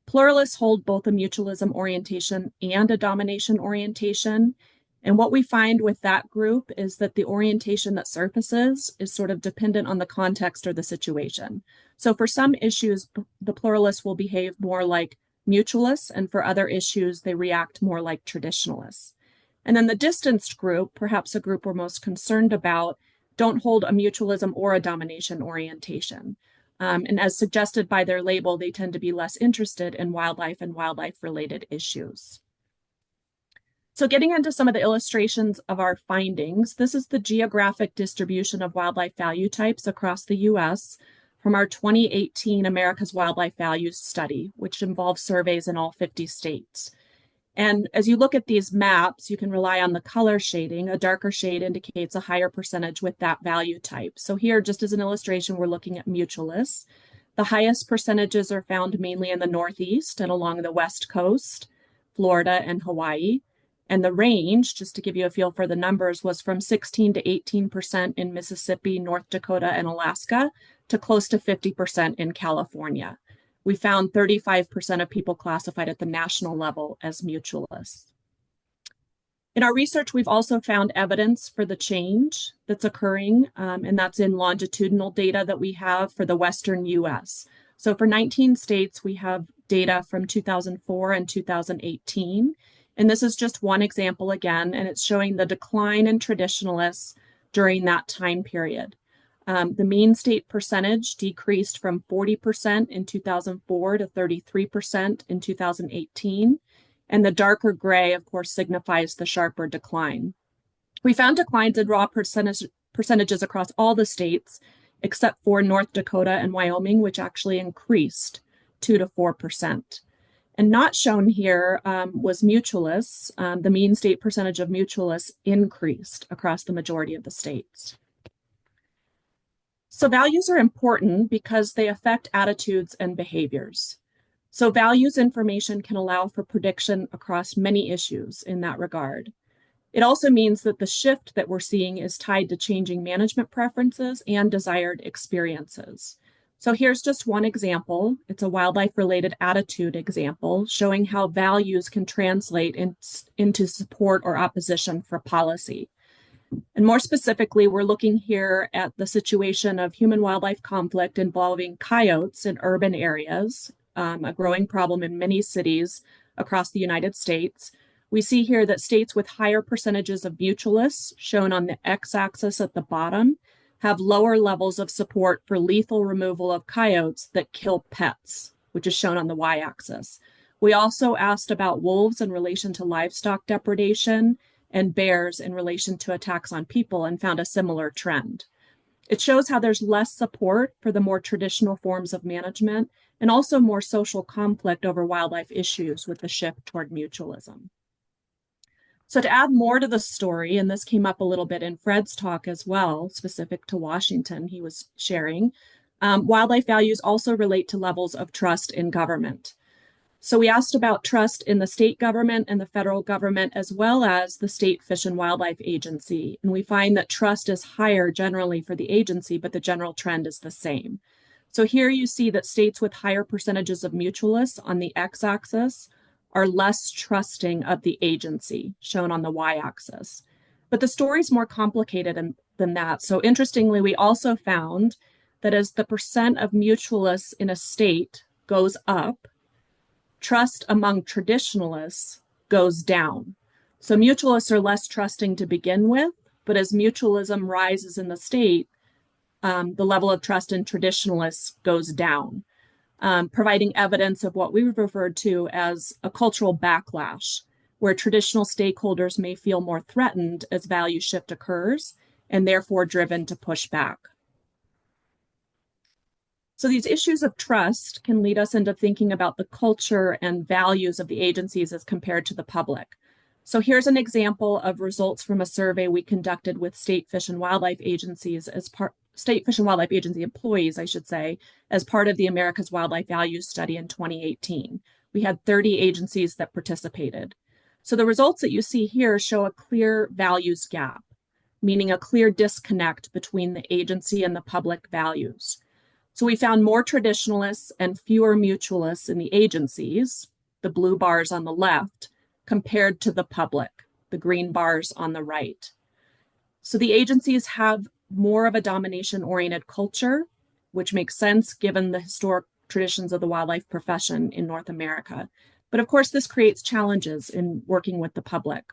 Pluralists hold both a mutualism orientation and a domination orientation. And what we find with that group is that the orientation that surfaces is sort of dependent on the context or the situation. So for some issues, the pluralists will behave more like mutualists, and for other issues, they react more like traditionalists. And then the distanced group, perhaps a group we're most concerned about, don't hold a mutualism or a domination orientation. And as suggested by their label, they tend to be less interested in wildlife and wildlife-related issues. So getting into some of the illustrations of our findings, this is the geographic distribution of wildlife value types across the US from our 2018 America's Wildlife Values Study, which involves surveys in all 50 states. And as you look at these maps, you can rely on the color shading. A darker shade indicates a higher percentage with that value type. So here, just as an illustration, we're looking at mutualists. The highest percentages are found mainly in the Northeast and along the West Coast, Florida and Hawaii. And the range, just to give you a feel for the numbers, was from 16 to 18% in Mississippi, North Dakota, and Alaska to close to 50% in California. We found 35% of people classified at the national level as mutualists. In our research, we've also found evidence for the change that's occurring, and that's in longitudinal data that we have for the Western US. So for 19 states, we have data from 2004 and 2018. And this is just one example again, and it's showing the decline in traditionalists during that time period. The mean state percentage decreased from 40% in 2004 to 33% in 2018. And the darker gray, of course, signifies the sharper decline. We found declines in raw percentages across all the states, except for North Dakota and Wyoming, which actually increased 2 to 4%. And not shown here was mutualists. The mean state percentage of mutualists increased across the majority of the states. So values are important because they affect attitudes and behaviors. So values information can allow for prediction across many issues in that regard. It also means that the shift that we're seeing is tied to changing management preferences and desired experiences. So here's just one example. It's a wildlife-related attitude example showing how values can translate into support or opposition for policy. And more specifically, we're looking here at the situation of human-wildlife conflict involving coyotes in urban areas, a growing problem in many cities across the United States. We see here that states with higher percentages of mutualists, shown on the x-axis at the bottom, have lower levels of support for lethal removal of coyotes that kill pets, which is shown on the y-axis. We also asked about wolves in relation to livestock depredation and bears in relation to attacks on people and found a similar trend. It shows how there's less support for the more traditional forms of management and also more social conflict over wildlife issues with the shift toward mutualism. So to add more to the story, and this came up a little bit in Fred's talk as well, specific to Washington, he was sharing, wildlife values also relate to levels of trust in government. So we asked about trust in the state government and the federal government, as well as the State Fish and Wildlife Agency. And we find that trust is higher generally for the agency, but the general trend is the same. So here you see that states with higher percentages of mutualists on the x-axis are less trusting of the agency, shown on the y-axis. But the story's more complicated than that. So interestingly, we also found that as the percent of mutualists in a state goes up, trust among traditionalists goes down. So mutualists are less trusting to begin with, but as mutualism rises in the state, the level of trust in traditionalists goes down, providing evidence of what we've referred to as a cultural backlash, where traditional stakeholders may feel more threatened as value shift occurs and therefore driven to push back. So these issues of trust can lead us into thinking about the culture and values of the agencies as compared to the public. So here's an example of results from a survey we conducted with state fish and wildlife agencies state fish and wildlife agency employees, I should say, as part of the America's Wildlife Values Study in 2018. We had 30 agencies that participated. So the results that you see here show a clear values gap, meaning a clear disconnect between the agency and the public values. So we found more traditionalists and fewer mutualists in the agencies, the blue bars on the left, compared to the public, the green bars on the right. So the agencies have more of a domination-oriented culture, which makes sense given the historic traditions of the wildlife profession in North America. But of course, this creates challenges in working with the public.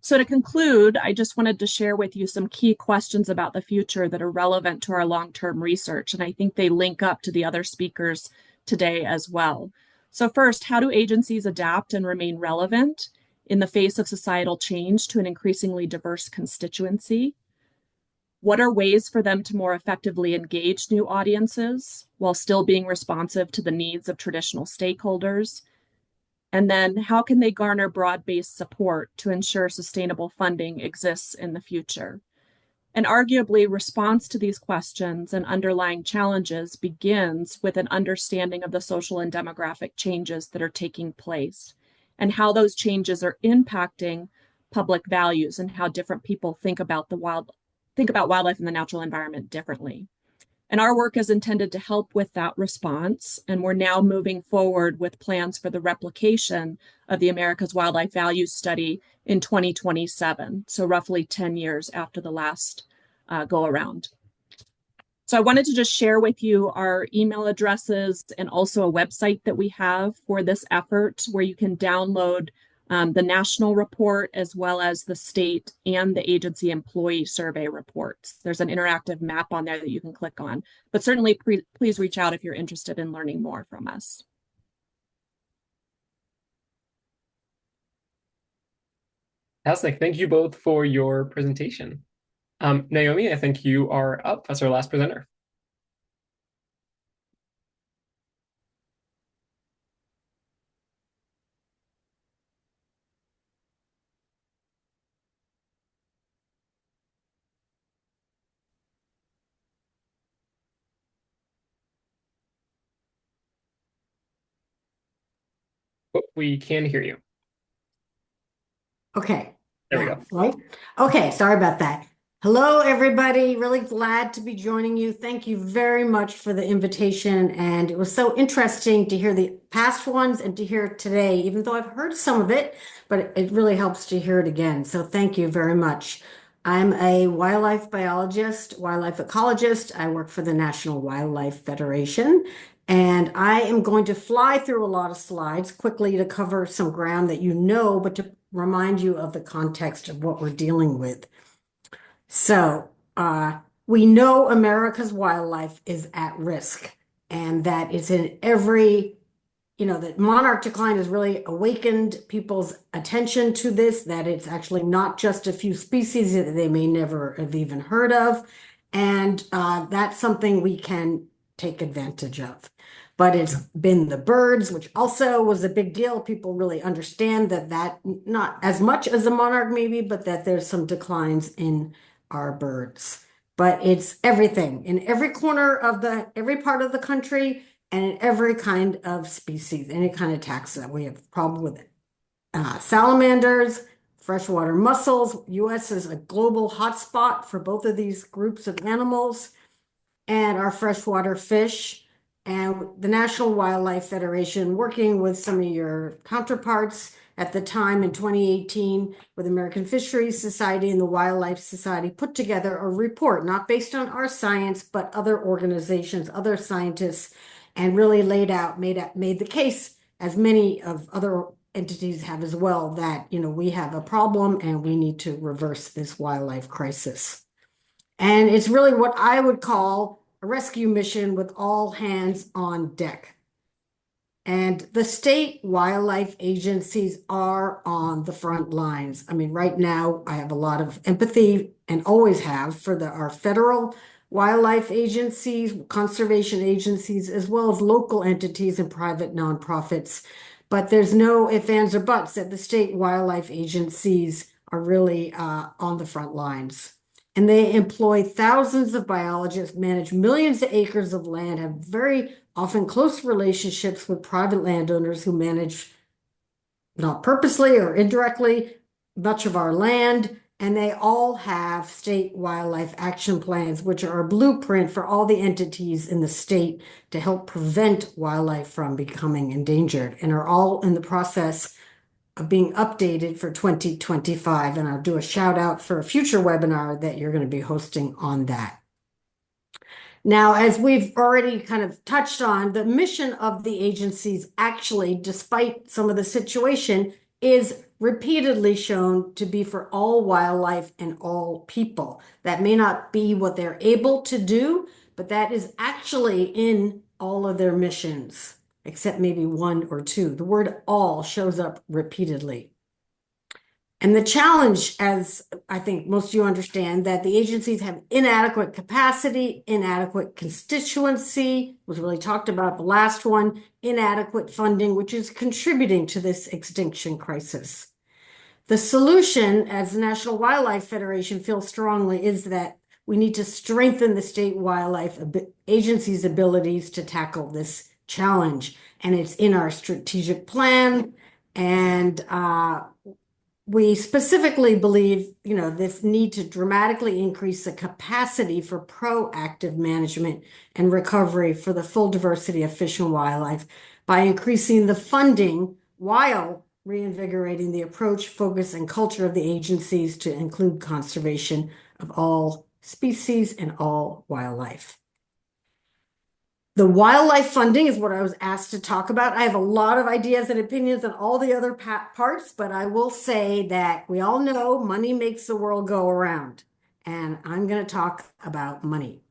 So to conclude, I just wanted to share with you some key questions about the future that are relevant to our long-term research, and I think they link up to the other speakers today as well. So first, how do agencies adapt and remain relevant in the face of societal change to an increasingly diverse constituency? What are ways for them to more effectively engage new audiences while still being responsive to the needs of traditional stakeholders? And then how can they garner broad-based support to ensure sustainable funding exists in the future? And arguably, response to these questions and underlying challenges begins with an understanding of the social and demographic changes that are taking place and how those changes are impacting public values and how different people think about wildlife and the natural environment differently. And our work is intended to help with that response. And we're now moving forward with plans for the replication of the America's Wildlife Values Study in 2027. So roughly 10 years after the last go around. So I wanted to just share with you our email addresses and also a website that we have for this effort where you can download the national report as well as the state and the agency employee survey reports. There's an interactive map on there that you can click on, but certainly please reach out if you're interested in learning more from us. Fantastic. Thank you both for your presentation. Naomi, I think you are up as our last presenter. But we can hear you. Okay. There we go. Right? Okay, sorry about that. Hello, everybody. Really glad to be joining you. Thank you very much for the invitation. And it was so interesting to hear the past ones and to hear it today, even though I've heard some of it, but it really helps to hear it again. So thank you very much. I'm a wildlife biologist, wildlife ecologist. I work for the National Wildlife Federation. And I am going to fly through a lot of slides quickly to cover some ground that you know, but to remind you of the context of what we're dealing with. So we know America's wildlife is at risk, and that it's in every, that monarch decline has really awakened people's attention to this, that it's actually not just a few species that they may never have even heard of. And that's something we can take advantage of. But it's been the birds, which also was a big deal. People really understand that not as much as the monarch maybe, but that there's some declines in our birds. But it's everything in every corner of every part of the country and in every kind of species, any kind of taxa. We have a problem with it. Salamanders, freshwater mussels. U.S. is a global hotspot for both of these groups of animals, and our freshwater fish. And the National Wildlife Federation, working with some of your counterparts at the time in 2018 with American Fisheries Society and the Wildlife Society, put together a report, not based on our science, but other organizations, other scientists, and really made the case, as many of other entities have as well, that we have a problem and we need to reverse this wildlife crisis. And it's really what I would call a rescue mission with all hands on deck. And the state wildlife agencies are on the front lines. I mean, right now, I have a lot of empathy and always have for our federal wildlife agencies, conservation agencies, as well as local entities and private nonprofits. But there's no ifs, ands, or buts that the state wildlife agencies are really on the front lines. And they employ thousands of biologists, manage millions of acres of land, have very often close relationships with private landowners who manage, not purposely or indirectly, much of our land. And they all have state wildlife action plans, which are a blueprint for all the entities in the state to help prevent wildlife from becoming endangered, and are all in the process of being updated for 2025. And I'll do a shout out for a future webinar that you're going to be hosting on that. Now, as we've already kind of touched on, the mission of the agencies actually, despite some of the situation, is repeatedly shown to be for all wildlife and all people. That may not be what they're able to do, but that is actually in all of their missions, except maybe one or two. The word all shows up repeatedly. And the challenge, as I think most of you understand, that the agencies have inadequate capacity, inadequate constituency, was really talked about the last one, inadequate funding, which is contributing to this extinction crisis. The solution, as the National Wildlife Federation feels strongly, is that we need to strengthen the state wildlife agency's abilities to tackle this challenge. And it's in our strategic plan. And we specifically believe, this need to dramatically increase the capacity for proactive management and recovery for the full diversity of fish and wildlife by increasing the funding while reinvigorating the approach, focus, and culture of the agencies to include conservation of all species and all wildlife. The wildlife funding is what I was asked to talk about. I have a lot of ideas and opinions on all the other parts, but I will say that we all know money makes the world go around. And I'm going to talk about money.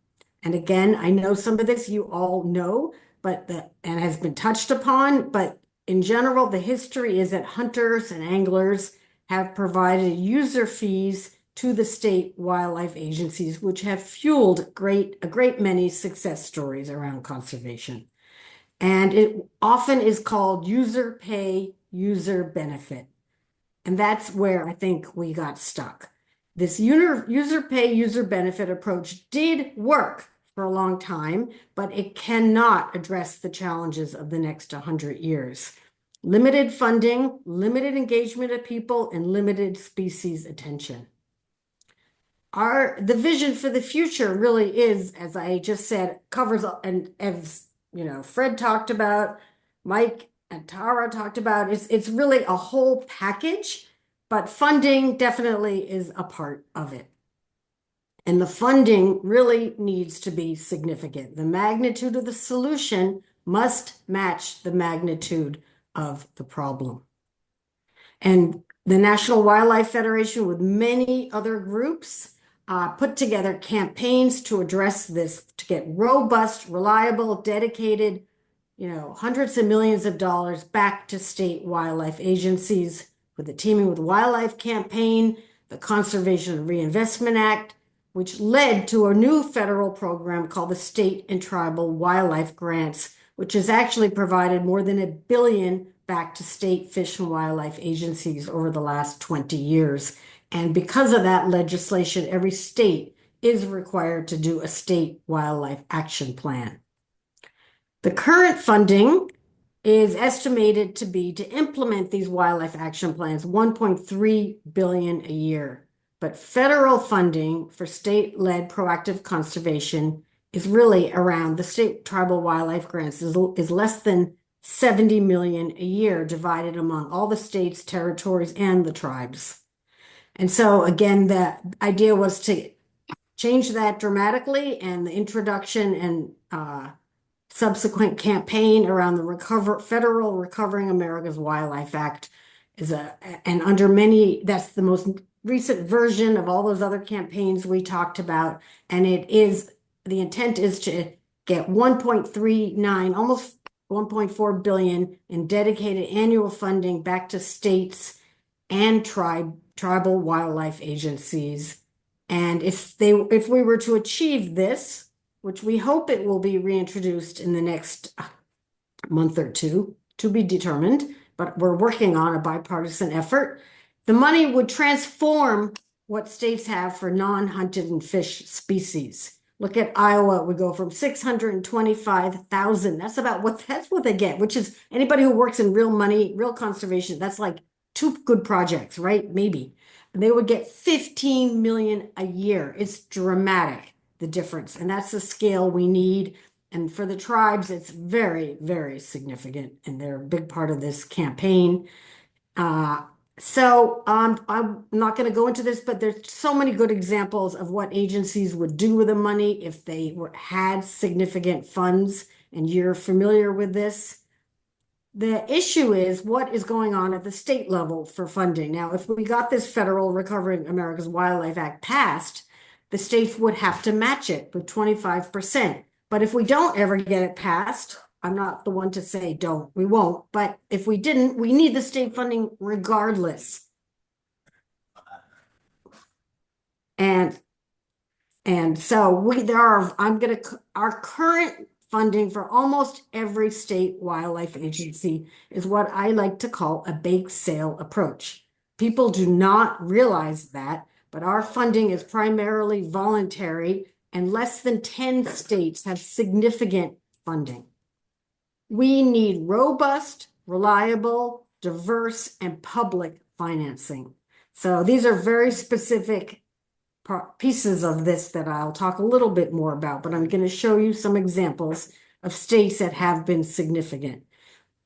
And again, I know some of this you all know, and has been touched upon, but in general, the history is that hunters and anglers have provided user fees to the state wildlife agencies, which have fueled a great many success stories around conservation. And it often is called user pay, user benefit. And that's where I think we got stuck. This user pay, user benefit approach did work for a long time, but it cannot address the challenges of the next 100 years. Limited funding, limited engagement of people, and limited species attention. The vision for the future really is, as I just said, covers, and as Fred talked about, Mike and Tara talked about, it's really a whole package, but funding definitely is a part of it. And the funding really needs to be significant. The magnitude of the solution must match the magnitude of the problem. And the National Wildlife Federation, with many other groups, put together campaigns to address this, to get robust, reliable, dedicated, hundreds of millions of dollars back to state wildlife agencies, with the Teaming with Wildlife campaign, the Conservation Reinvestment Act, which led to a new federal program called the State and Tribal Wildlife Grants, which has actually provided more than $1 billion back to state fish and wildlife agencies over the last 20 years. And because of that legislation, every state is required to do a state wildlife action plan. The current funding is estimated to be, to implement these wildlife action plans, $1.3 billion a year. But federal funding for state-led proactive conservation is really around, the state tribal wildlife grants is less than 70 million a year divided among all the states, territories, and the tribes. And so again, the idea was to change that dramatically, and the introduction and subsequent campaign around the federal Recovering America's Wildlife Act is and under many, that's the most recent version of all those other campaigns we talked about. And the intent is to get 1.39, almost 1.4 billion in dedicated annual funding back to states and tribal wildlife agencies. And if we were to achieve this, which we hope it will be reintroduced in the next month or two, to be determined, but we're working on a bipartisan effort, the money would transform what states have for non-hunted and fish species. Look at Iowa, we go from 625,000. That's what they get, which is anybody who works in real money, real conservation, that's like 2 good projects, right? Maybe. And they would get 15 million a year. It's dramatic, the difference. And that's the scale we need. And for the tribes, it's very, very significant. And they're a big part of this campaign. So I'm not going to go into this, but there's so many good examples of what agencies would do with the money if they had significant funds, and you're familiar with this. The issue is what is going on at the state level for funding. Now, if we got this federal Recovering America's Wildlife Act passed, the states would have to match it with 25%. But if we don't ever get it passed, I'm not the one to say we won't, but if we didn't, we need the state funding regardless. And so our current funding for almost every state wildlife agency is what I like to call a bake sale approach. People do not realize that, but our funding is primarily voluntary, and less than 10 states have significant funding. We need robust, reliable, diverse, and public financing. So these are very specific pieces of this that I'll talk a little bit more about, but I'm going to show you some examples of states that have been significant.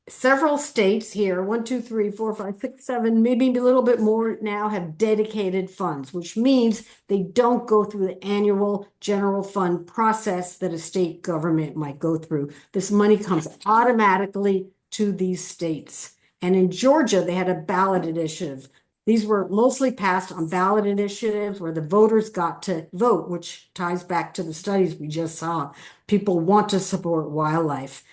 Several states here, 1, 2, 3, 4, 5, 6, 7, maybe a little bit more now, have dedicated funds, which means they don't go through the annual general fund process that a state government might go through. This money comes automatically to these states. And in Georgia, they had a ballot initiative. These were mostly passed on ballot initiatives where the voters got to vote, which ties back to the studies we just saw. People want to support wildlife.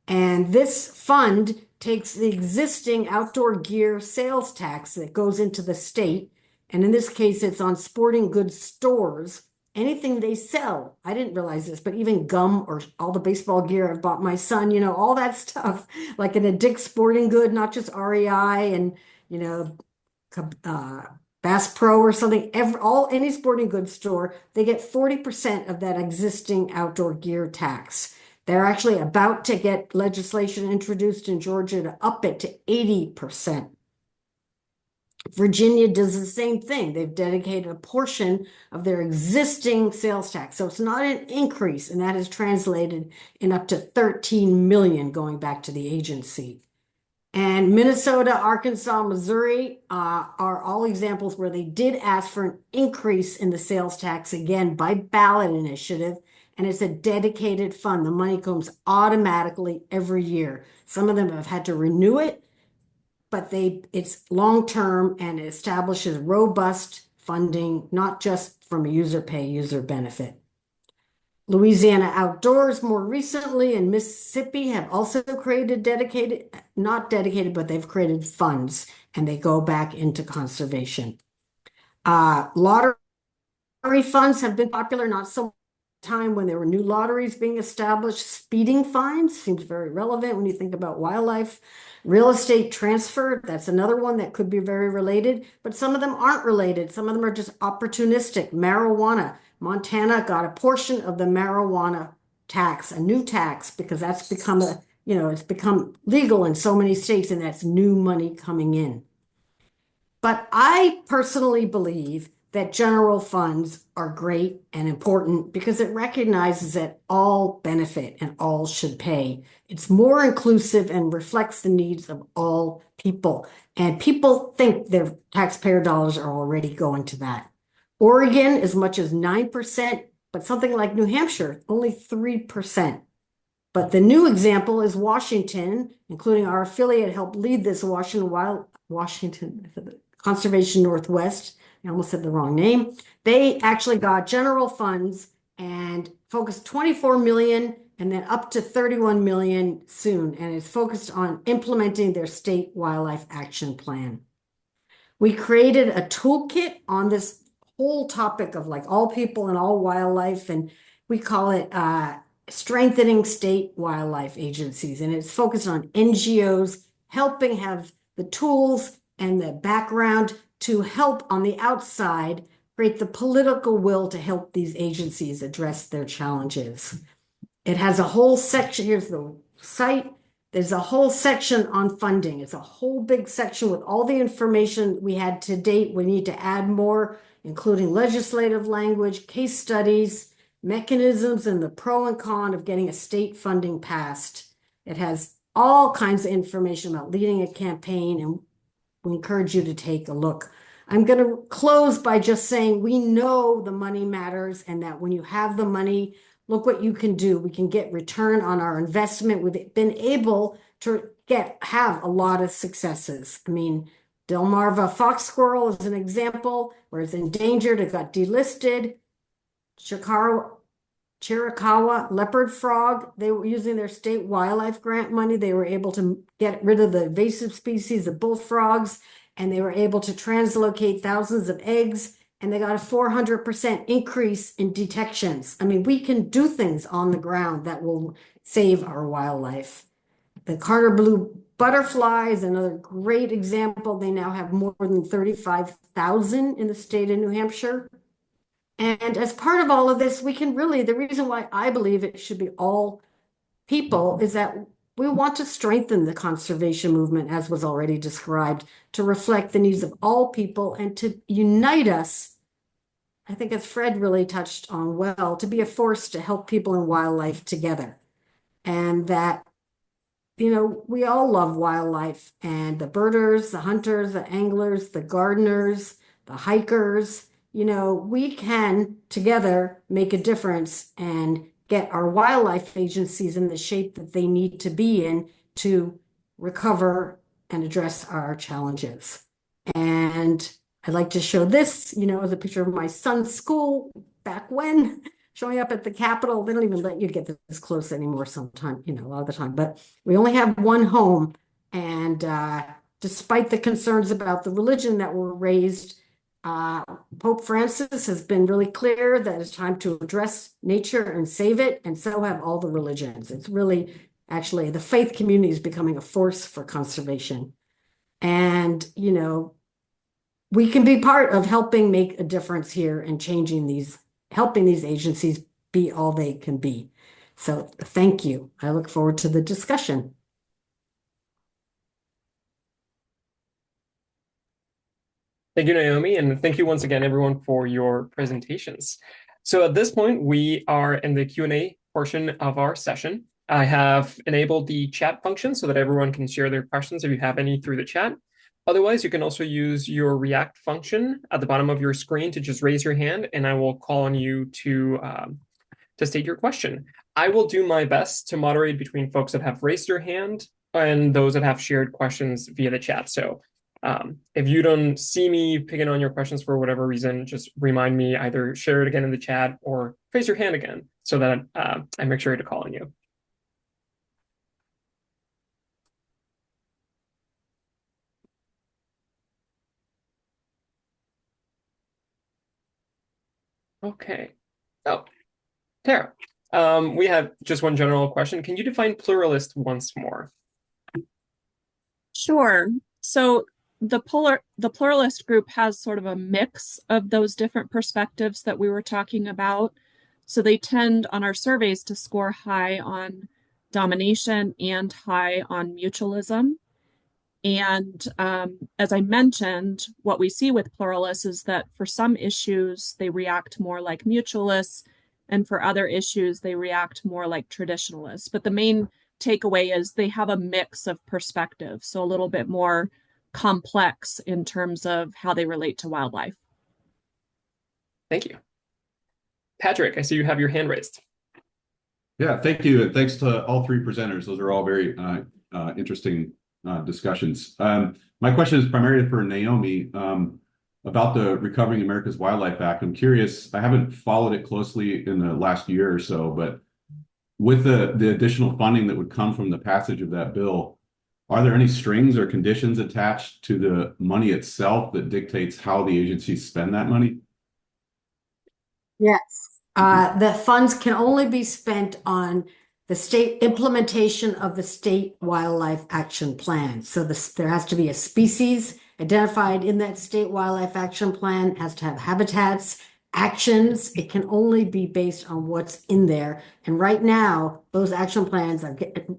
And this fund takes the existing outdoor gear sales tax that goes into the state. And in this case, it's on sporting goods stores. Anything they sell, I didn't realize this, but even gum or all the baseball gear I've bought my son, all that stuff, like in a Dick's Sporting Good, not just REI and, Bass Pro or something, any sporting goods store, they get 40% of that existing outdoor gear tax. They're actually about to get legislation introduced in Georgia to up it to 80%. Virginia does the same thing. They've dedicated a portion of their existing sales tax. So it's not an increase, and that is translated in up to 13 million going back to the agency. And Minnesota, Arkansas, Missouri are all examples where they did ask for an increase in the sales tax, again, by ballot initiative. And it's a dedicated fund. The money comes automatically every year. Some of them have had to renew it, but it's long-term and it establishes robust funding, not just from a user pay, user benefit. Louisiana Outdoors more recently and Mississippi have also created not dedicated, but they've created funds, and they go back into conservation. Lottery Lottery funds have been popular, not so much time when there were new lotteries being established. Speeding fines seems very relevant when you think about wildlife. Real estate transfer, that's another one that could be very related, but some of them aren't related. Some of them are just opportunistic. Marijuana. Montana got a portion of the marijuana tax, a new tax, because that's become it's become legal in so many states, and that's new money coming in. But I personally believe that general funds are great and important because it recognizes that all benefit and all should pay. It's more inclusive and reflects the needs of all people. And people think their taxpayer dollars are already going to that. Oregon, as much as 9%, but something like New Hampshire, only 3%. But the new example is Washington, including our affiliate helped lead this Washington Conservation Northwest. I almost said the wrong name. They actually got general funds and focused 24 million and then up to 31 million soon. And it's focused on implementing their state wildlife action plan. We created a toolkit on this whole topic of like all people and all wildlife, and we call it strengthening state wildlife agencies. And it's focused on NGOs helping have the tools and the background to help on the outside create the political will to help these agencies address their challenges. It has a whole section. Here's the site. There's a whole section on funding. It's a whole big section with all the information we had to date. We need to add more, including legislative language, case studies, mechanisms, and the pro and con of getting a state funding passed. It has all kinds of information about leading a campaign, and we encourage you to take a look. I'm going to close by just saying we know the money matters and that when you have the money, look what you can do. We can get return on our investment. We've been able to have a lot of successes. I mean, Delmarva fox squirrel is an example where it's endangered. It got delisted. Chiricahua leopard frog, they were using their state wildlife grant money. They were able to get rid of the invasive species, the bullfrogs, and they were able to translocate thousands of eggs, and they got a 400% increase in detections. I mean, we can do things on the ground that will save our wildlife. The Carter blue butterfly is another great example. They now have more than 35,000 in the state of New Hampshire. And as part of all of this, we can really, the reason why I believe it should be all people is that we want to strengthen the conservation movement, as was already described, to reflect the needs of all people and to unite us. I think as Fred really touched on well, to be a force to help people and wildlife together. And that, we all love wildlife, and the birders, the hunters, the anglers, the gardeners, the hikers, we can together make a difference and get our wildlife agencies in the shape that they need to be in to recover and address our challenges. And I'd like to show this, as a picture of my son's school back when, showing up at the Capitol. They don't even let you get this close anymore sometimes, a lot of the time. But we only have one home. And despite the concerns about the religion that were raised, Pope Francis has been really clear that it's time to address nature and save it, and so have all the religions. It's really, actually, the faith community is becoming a force for conservation. And, we can be part of helping make a difference here and helping these agencies be all they can be. So thank you. I look forward to the discussion. Thank you, Naomi, and thank you once again, everyone, for your presentations. So at this point, we are in the Q&A portion of our session. I have enabled the chat function so that everyone can share their questions if you have any through the chat. Otherwise, you can also use your React function at the bottom of your screen to just raise your hand, and I will call on you to state your question. I will do my best to moderate between folks that have raised their hand and those that have shared questions via the chat. So if you don't see me picking on your questions for whatever reason, just remind me, either share it again in the chat or raise your hand again so that I make sure to call on you. Okay. Oh, Tara. We have just one general question. Can you define pluralist once more? Sure. So the pluralist group has sort of a mix of those different perspectives that we were talking about. So they tend on our surveys to score high on domination and high on mutualism. And as I mentioned, what we see with pluralists is that for some issues, they react more like mutualists, and for other issues, they react more like traditionalists. But the main takeaway is they have a mix of perspectives, so a little bit more complex in terms of how they relate to wildlife. Thank you. Patrick, I see you have your hand raised. Yeah, thank you. And thanks to all three presenters. Those are all very interesting discussions. My question is primarily for Naomi about the Recovering America's Wildlife Act. I'm curious, I haven't followed it closely in the last year or so, but with the additional funding that would come from the passage of that bill, are there any strings or conditions attached to the money itself that dictates how the agencies spend that money? Yes. The funds can only be spent on the state implementation of the state wildlife action plan. So there has to be a species identified in that state wildlife action plan, it has to have habitats, actions. It can only be based on what's in there. And right now, those action plans are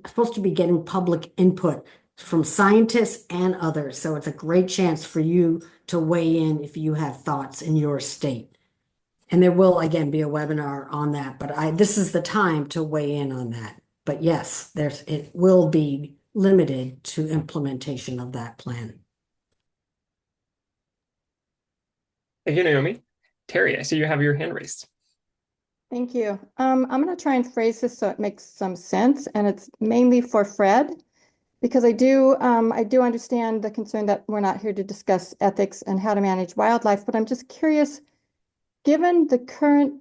supposed to be getting public input from scientists and others. So it's a great chance for you to weigh in if you have thoughts in your state. And there will again be a webinar on that, but this is the time to weigh in on that. But yes, it will be limited to implementation of that plan. Thank you, Naomi. Terry, I see you have your hand raised. Thank you. I'm going to try and phrase this so it makes some sense, and it's mainly for Fred, because I do understand the concern that we're not here to discuss ethics and how to manage wildlife, but I'm just curious, given the current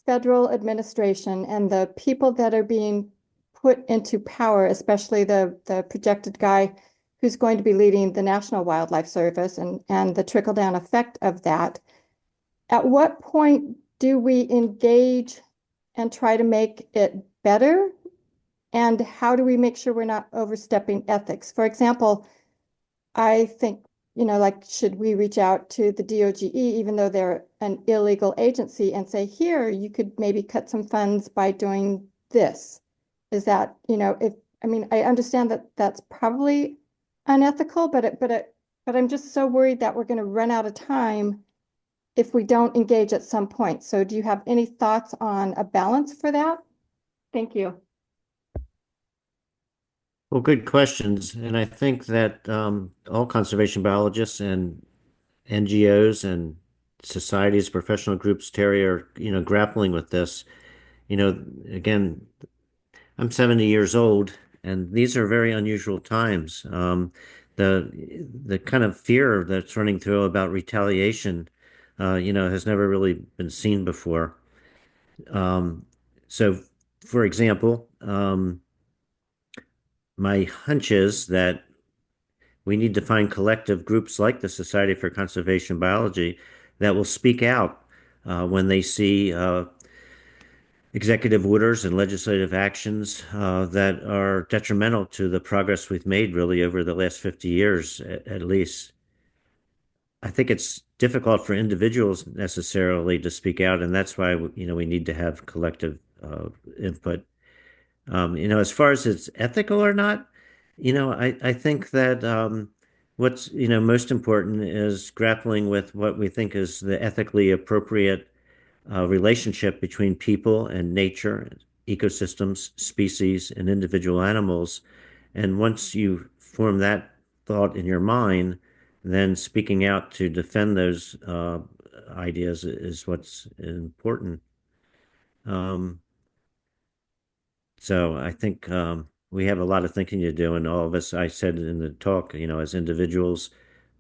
federal administration and the people that are being put into power, especially the projected guy who's going to be leading the National Wildlife Service and the trickle-down effect of that, at what point do we engage and try to make it better? And how do we make sure we're not overstepping ethics? For example, I think, like, should we reach out to the DOGE, even though they're an illegal agency, and say, here, you could maybe cut some funds by doing this? Is that, I understand that that's probably unethical, but I'm just so worried that we're going to run out of time if we don't engage at some point. So do you have any thoughts on a balance for that? Thank you. Well, good questions. And I think that all conservation biologists and NGOs and societies, professional groups, Terry, are, grappling with this. Again, I'm 70 years old, and these are very unusual times. The kind of fear that's running through about retaliation, has never really been seen before. So, for example, my hunch is that we need to find collective groups like the Society for Conservation Biology that will speak out when they see executive orders and legislative actions that are detrimental to the progress we've made really over the last 50 years at least. I think it's difficult for individuals necessarily to speak out, and that's why we need to have collective input. As far as it's ethical or not, I think that what's most important is grappling with what we think is the ethically appropriate relationship between people and nature, ecosystems, species, and individual animals. And once you form that thought in your mind, then speaking out to defend those ideas is what's important. So I think we have a lot of thinking to do, and all of us, I said in the talk, as individuals,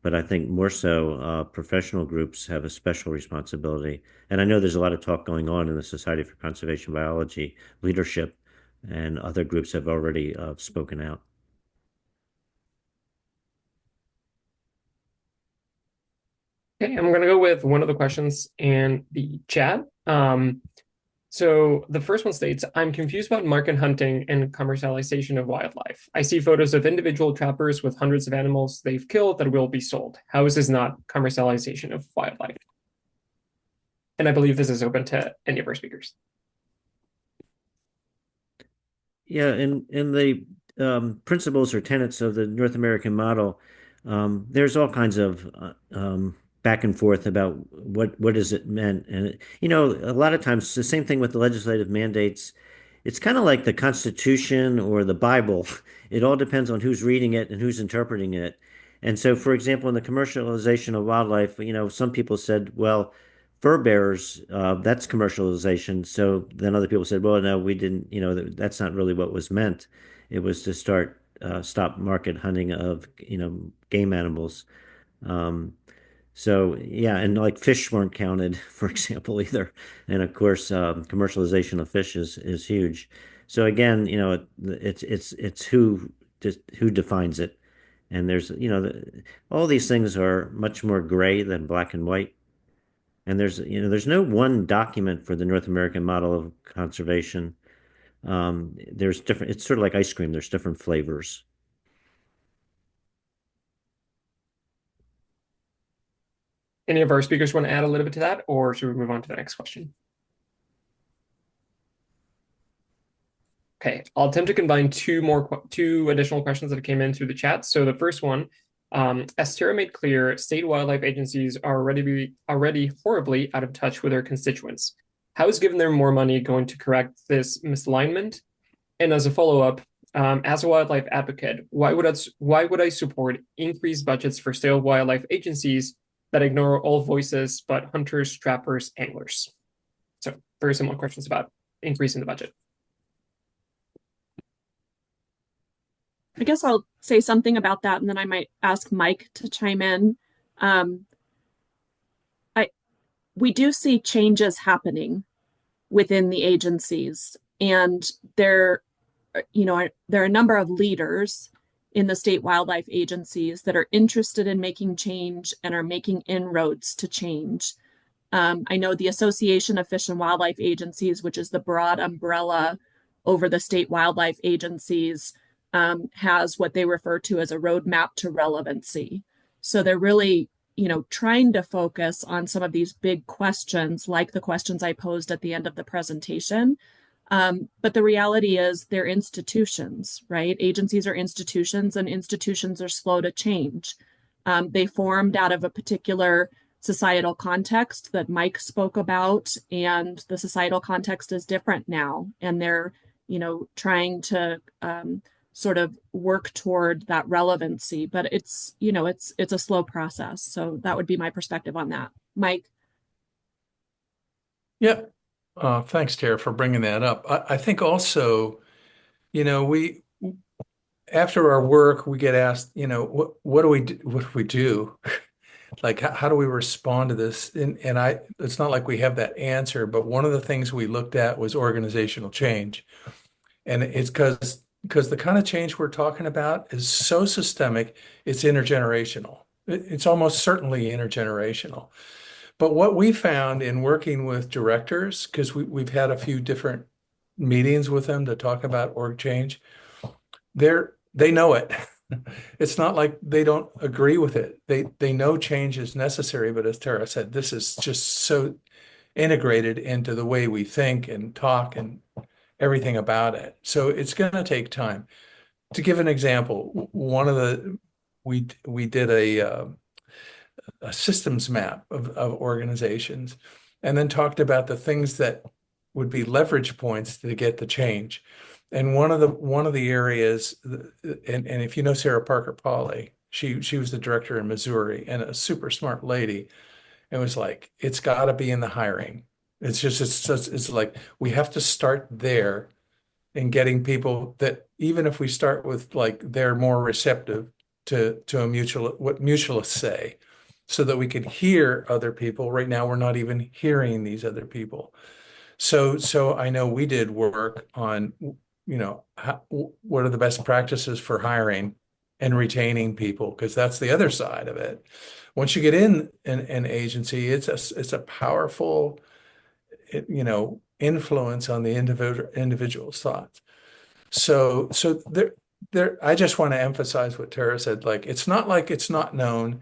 but I think more so professional groups have a special responsibility. And I know there's a lot of talk going on in the Society for Conservation Biology leadership, and other groups have already spoken out. Okay, I'm going to go with one of the questions in the chat. So the first one states, I'm confused about market hunting and commercialization of wildlife. I see photos of individual trappers with hundreds of animals they've killed that will be sold. How is this not commercialization of wildlife? And I believe this is open to any of our speakers. Yeah, in the principles or tenets of the North American model, there's all kinds of back and forth about what is it meant, and a lot of times the same thing with the legislative mandates. It's kind of like the Constitution or the Bible. It all depends on who's reading it and who's interpreting it. And so, for example, in the commercialization of wildlife, some people said, well, fur bearers, that's commercialization. So then other people said, well, no, we didn't, that's not really what was meant. It was to stop market hunting of, game animals. So yeah, and like fish weren't counted, for example, either. And of course, commercialization of fish is huge. So again, it's who defines it. And there's, all these things are much more gray than black and white. And there's no one document for the North American model of conservation. There's different, it's sort of like ice cream. There's different flavors. Any of our speakers want to add a little bit to that, or should we move on to the next question? Okay, I'll attempt to combine two additional questions that came in through the chat. So the first one, as Tara made clear, state wildlife agencies are already horribly out of touch with their constituents. How is giving them more money going to correct this misalignment? And as a follow-up, as a wildlife advocate, why would I support increased budgets for state wildlife agencies that ignore all voices but hunters, trappers, anglers? So very similar questions about increasing the budget. I guess I'll say something about that, and then I might ask Mike to chime in. We do see changes happening within the agencies, and there are a number of leaders in the state wildlife agencies that are interested in making change and are making inroads to change. I know the Association of Fish and Wildlife Agencies, which is the broad umbrella over the state wildlife agencies, has what they refer to as a roadmap to relevancy. So they're really, trying to focus on some of these big questions, like the questions I posed at the end of the presentation. But the reality is they're institutions, right? Agencies are institutions, and institutions are slow to change. They formed out of a particular societal context that Mike spoke about, and the societal context is different now. And they're, trying to sort of work toward that relevancy, but it's a slow process. So that would be my perspective on that. Mike? Yeah. Thanks, Tara, for bringing that up. I think also, we after our work, we get asked, what do we do? Like, how do we respond to this? And it's not like we have that answer, but one of the things we looked at was organizational change. And it's because the kind of change we're talking about is so systemic, it's intergenerational. It's almost certainly intergenerational. But what we found in working with directors, because we've had a few different meetings with them to talk about org change, they know it. It's not like they don't agree with it. They know change is necessary, but as Tara said, this is just so integrated into the way we think and talk and everything about it. So it's going to take time. To give an example, we did a systems map of organizations, and then talked about the things that would be leverage points to get the change. And one of the areas, and if you know Sarah Parker Pauley, she was the director in Missouri and a super smart lady. It was like, it's got to be in the hiring. It's like we have to start there in getting people that, even if we start with like they're more receptive to what mutualists say, so that we could hear other people. Right now, we're not even hearing these other people. So I know we did work on, what are the best practices for hiring and retaining people, because that's the other side of it. Once you get in an agency, it's a powerful, influence on the individual's thoughts. So there, I just want to emphasize what Tara said. Like, it's not like it's not known.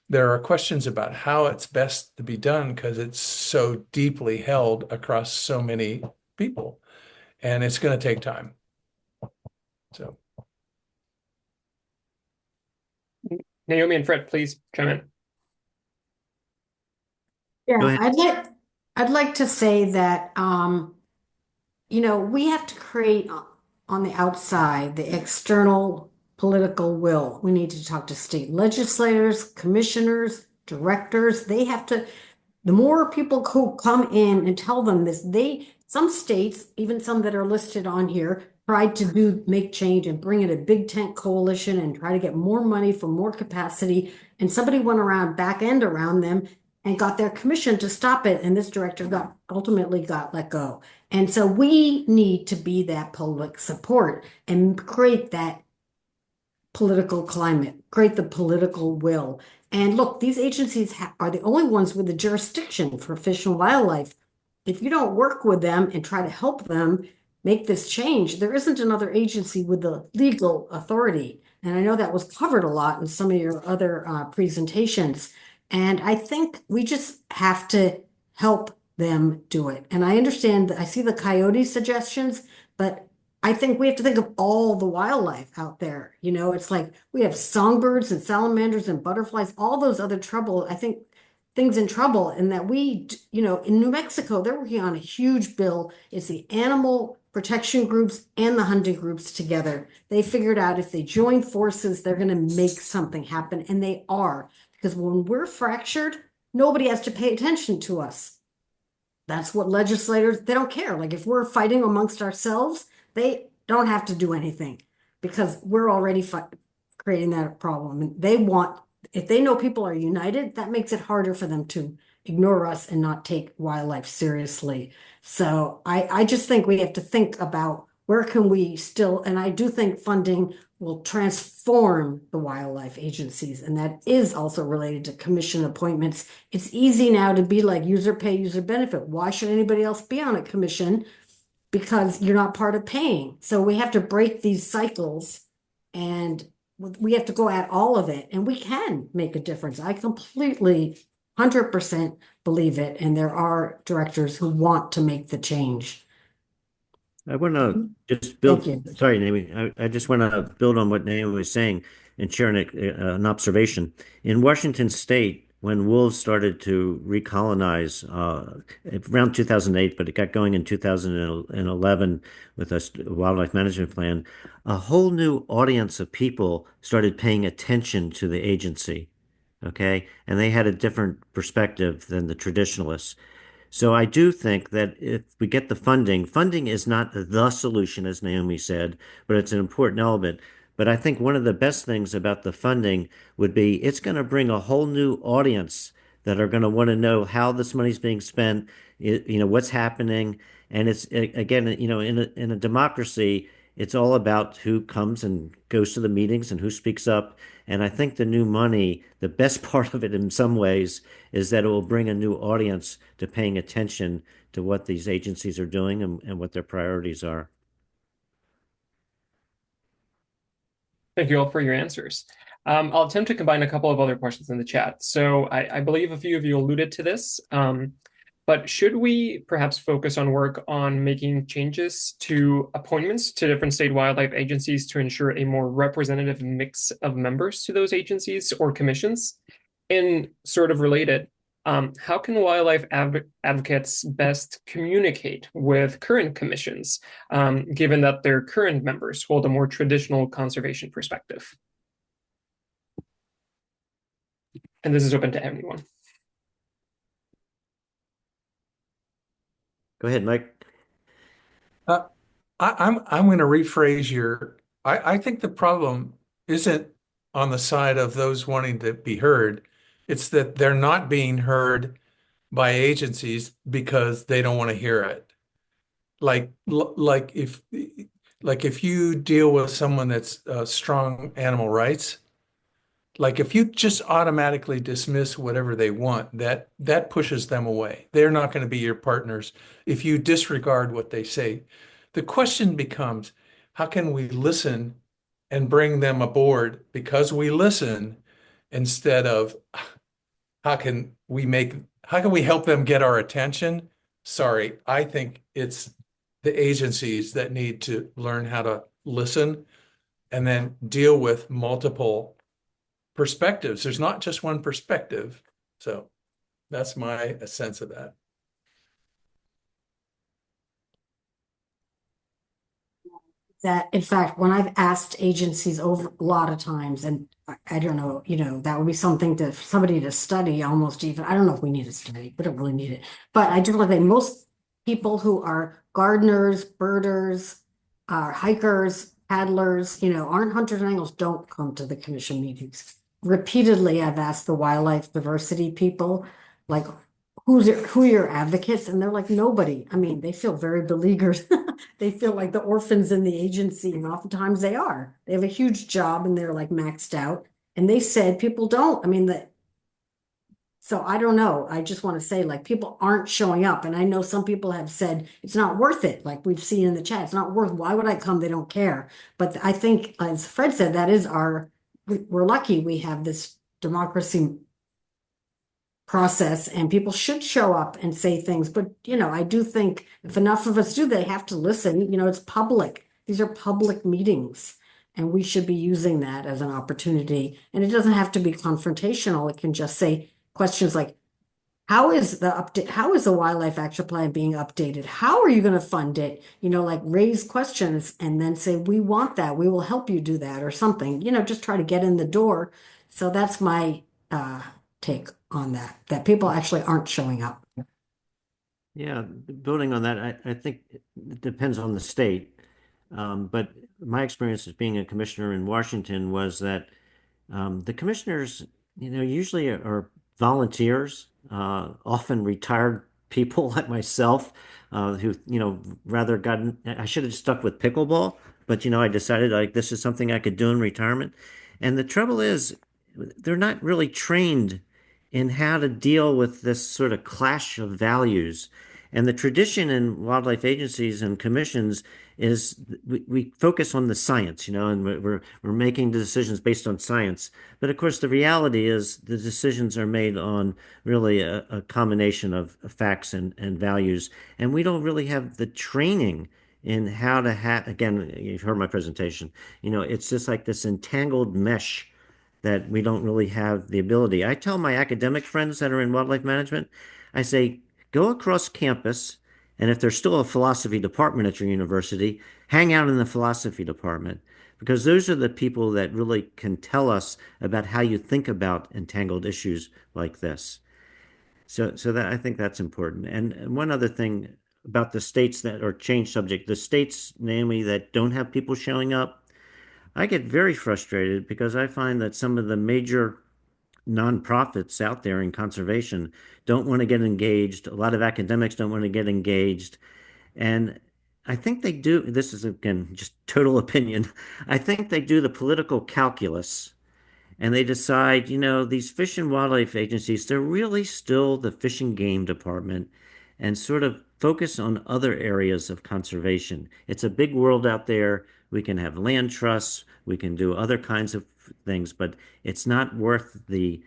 There are questions about how it's best to be done because it's so deeply held across so many people, and it's going to take time. So, Naomi and Fred, please chime in. Go Yeah, ahead. I'd like to say that we have to create on the outside the external political will. We need to talk to state legislators, commissioners, directors. They have to, the more people who come in and tell them this, some states, even some that are listed on here, tried to make change and bring in a big tent coalition and try to get more money for more capacity. And somebody went around back end around them and got their commission to stop it. And this director ultimately got let go. And so we need to be that public support and create that political climate, create the political will. And look, these agencies are the only ones with the jurisdiction for fish and wildlife. If you don't work with them and try to help them make this change, there isn't another agency with the legal authority. And I know that was covered a lot in some of your other presentations. And I think we just have to help them do it. And I understand that I see the coyote suggestions, but I think we have to think of all the wildlife out there. It's like we have songbirds and salamanders and butterflies, all those other things in trouble, and that in New Mexico, they're working on a huge bill. It's the animal protection groups and the hunting groups together. They figured out if they join forces, they're going to make something happen, and they are. Because when we're fractured, nobody has to pay attention to us. That's what legislators, they don't care. Like if we're fighting amongst ourselves, they don't have to do anything because we're already creating that problem. And if they know people are united, that makes it harder for them to ignore us and not take wildlife seriously. So I just think we have to think about where can we still, and I do think funding will transform the wildlife agencies. And that is also related to commission appointments. It's easy now to be like user pay, user benefit. Why should anybody else be on a commission? Because you're not part of paying. So we have to break these cycles and we have to go at all of it, and we can make a difference. I completely 100% believe it. And there are directors who want to make the change. I want to just Thank you. sorry, Naomi. I just want to build on what Naomi was saying and share an observation. In Washington State, when wolves started to recolonize around 2008, but it got going in 2011 with a wildlife management plan, a whole new audience of people started paying attention to the agency. Okay. And they had a different perspective than the traditionalists. So I do think that if we get the funding is not the solution, as Naomi said, but it's an important element. But I think one of the best things about the funding would be it's going to bring a whole new audience that are going to want to know how this money's being spent, what's happening. And it's again, in a democracy, it's all about who comes and goes to the meetings and who speaks up. And I think the new money, the best part of it in some ways, is that it will bring a new audience to paying attention to what these agencies are doing and what their priorities are. Thank you all for your answers. I'll attempt to combine a couple of other questions in the chat. So I believe a few of you alluded to this, but should we perhaps focus on work on making changes to appointments to different state wildlife agencies to ensure a more representative mix of members to those agencies or commissions? And sort of related, how can wildlife advocates best communicate with current commissions, given that their current members hold a more traditional conservation perspective? And this is open to everyone. Go ahead, Mike. I'm going to rephrase I think the problem isn't on the side of those wanting to be heard. It's that they're not being heard by agencies because they don't want to hear it. Like if Like if you deal with someone that's strong animal rights, like if you just automatically dismiss whatever they want, that pushes them away. They're not going to be your partners if you disregard what they say. The question becomes, how can we listen and bring them aboard because we listen instead of how can we help them get our attention? Sorry, I think it's the agencies that need to learn how to listen and then deal with multiple perspectives. There's not just one perspective. So that's my sense of that. That, in fact, when I've asked agencies over a lot of times, and I don't know, that would be something to somebody to study almost even. I don't know if we need to study, we don't really need it. But I do like that most people who are gardeners, birders, hikers, paddlers, aren't hunters and anglers, don't come to the commission meetings. Repeatedly, I've asked the wildlife diversity people, like, who are your advocates? And they're like, nobody. I mean, they feel very beleaguered. They feel like the orphans in the agency, and oftentimes they are. They have a huge job and they're like maxed out. And they said people don't. I mean, so I don't know. I just want to say, like, people aren't showing up. And I know some people have said it's not worth it. Like we've seen in the chat, it's not worth. Why would I come? They don't care. But I think, as Fred said, that is we're lucky we have this democracy process, and people should show up and say things. But I do think if enough of us do, they have to listen. It's public. These are public meetings, and we should be using that as an opportunity. And it doesn't have to be confrontational. It can just say questions like, how is the wildlife action plan being updated? How are you going to fund it? Like raise questions and then say, we want that. We will help you do that or something, just try to get in the door. So that's my take on that people actually aren't showing up. Yeah, building on that, I think it depends on the state. But my experience as being a commissioner in Washington was that the commissioners, usually are volunteers, often retired people like myself, who, rather I should have stuck with pickleball, but, I decided like this is something I could do in retirement. And the trouble is, they're not really trained in how to deal with this sort of clash of values. And the tradition in wildlife agencies and commissions is we focus on the science, and we're making decisions based on science. But of course, the reality is the decisions are made on really a combination of facts and values. And we don't really have the training in how to again, you've heard my presentation, it's just like this entangled mesh that we don't really have the ability. I tell my academic friends that are in wildlife management, I say, go across campus, and if there's still a philosophy department at your university, hang out in the philosophy department, because those are the people that really can tell us about how you think about entangled issues like this. So that I think that's important. And one other thing about the states that are change subject, the states, namely, that don't have people showing up, I get very frustrated because I find that some of the major nonprofits out there in conservation don't want to get engaged. A lot of academics don't want to get engaged. And I think they do. This is, again, just total opinion. I think they do the political calculus and they decide, these fish and wildlife agencies, they're really still the fish and game department, and sort of focus on other areas of conservation. It's a big world out there. We can have land trusts, we can do other kinds of things, but it's not worth the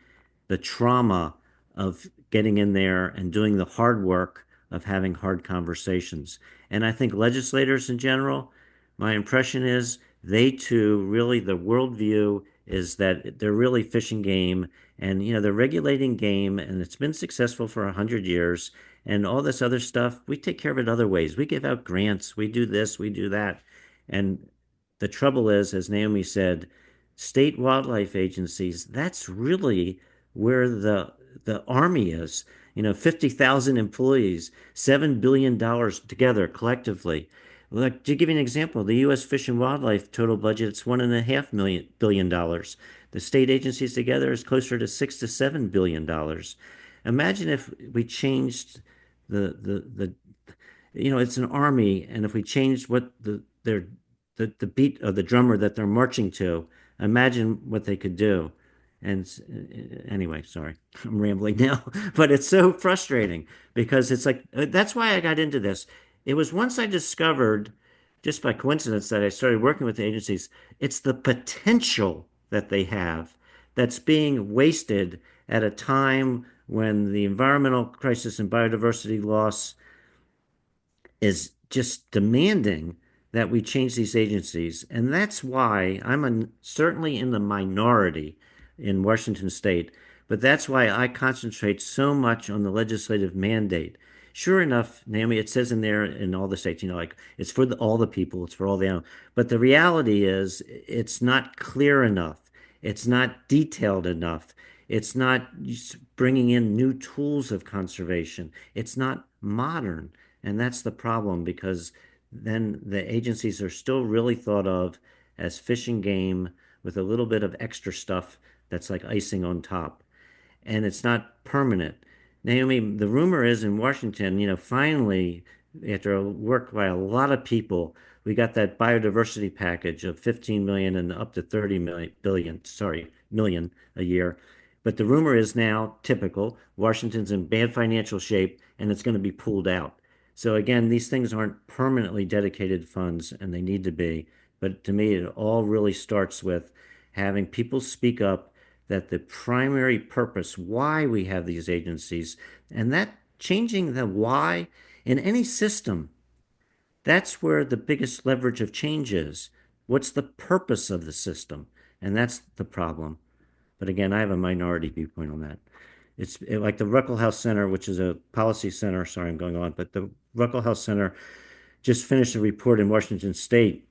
trauma of getting in there and doing the hard work of having hard conversations. And I think legislators in general, my impression is they too, really the worldview is that they're really fish and game, and they're regulating game, and it's been successful for 100 years. And all this other stuff, we take care of it other ways. We give out grants, we do this, we do that. And the trouble is, as Naomi said, state wildlife agencies, that's really where the army is. 50,000 employees, $7 billion together collectively. Like, to give you an example, the U.S. Fish and Wildlife total budget is $1.5 billion. The state agencies together is closer to $6 to $7 billion. Imagine if we changed it's an army, and if we changed what their the beat of the drummer that they're marching to. Imagine what they could do. And anyway, sorry, I'm rambling now, but it's so frustrating because it's like that's why I got into this. It was once I discovered, just by coincidence, that I started working with the agencies. It's the potential that they have that's being wasted at a time when the environmental crisis and biodiversity loss is just demanding that we change these agencies. And that's why certainly in the minority in Washington state, but that's why I concentrate so much on the legislative mandate. Sure enough, Naomi, it says in there in all the states, like it's for all the people, it's for all the animals. But the reality is it's not clear enough. It's not detailed enough. It's not bringing in new tools of conservation. It's not modern. And that's the problem because then the agencies are still really thought of as fish and game with a little bit of extra stuff that's like icing on top. And it's not permanent. Naomi, the rumor is in Washington, finally, after work by a lot of people, we got that biodiversity package of 15 million and up to 30 million a year. But the rumor is now typical. Washington's in bad financial shape and it's going to be pulled out. So again, these things aren't permanently dedicated funds and they need to be. But to me, it all really starts with having people speak up that the primary purpose, why we have these agencies, and that changing the why in any system, that's where the biggest leverage of change is. What's the purpose of the system? And that's the problem. But again, I have a minority viewpoint on that. It's like the Ruckelshaus Center, which is a policy center. Sorry, I'm going on, but the Ruckelshaus Center just finished a report in Washington State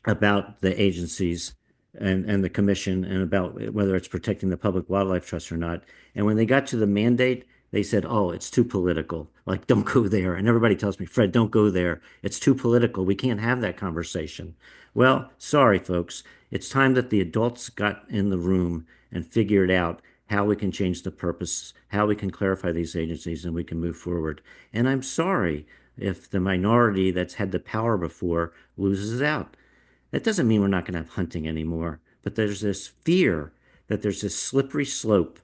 about the agencies and the commission and about whether it's protecting the Public Wildlife Trust or not. And when they got to the mandate, they said, oh, it's too political. Like, don't go there. And everybody tells me, Fred, don't go there. It's too political. We can't have that conversation. Well, sorry, folks. It's time that the adults got in the room and figured out how we can change the purpose, how we can clarify these agencies, and we can move forward. And I'm sorry if the minority that's had the power before loses out. That doesn't mean we're not going to have hunting anymore, but there's this fear that there's this slippery slope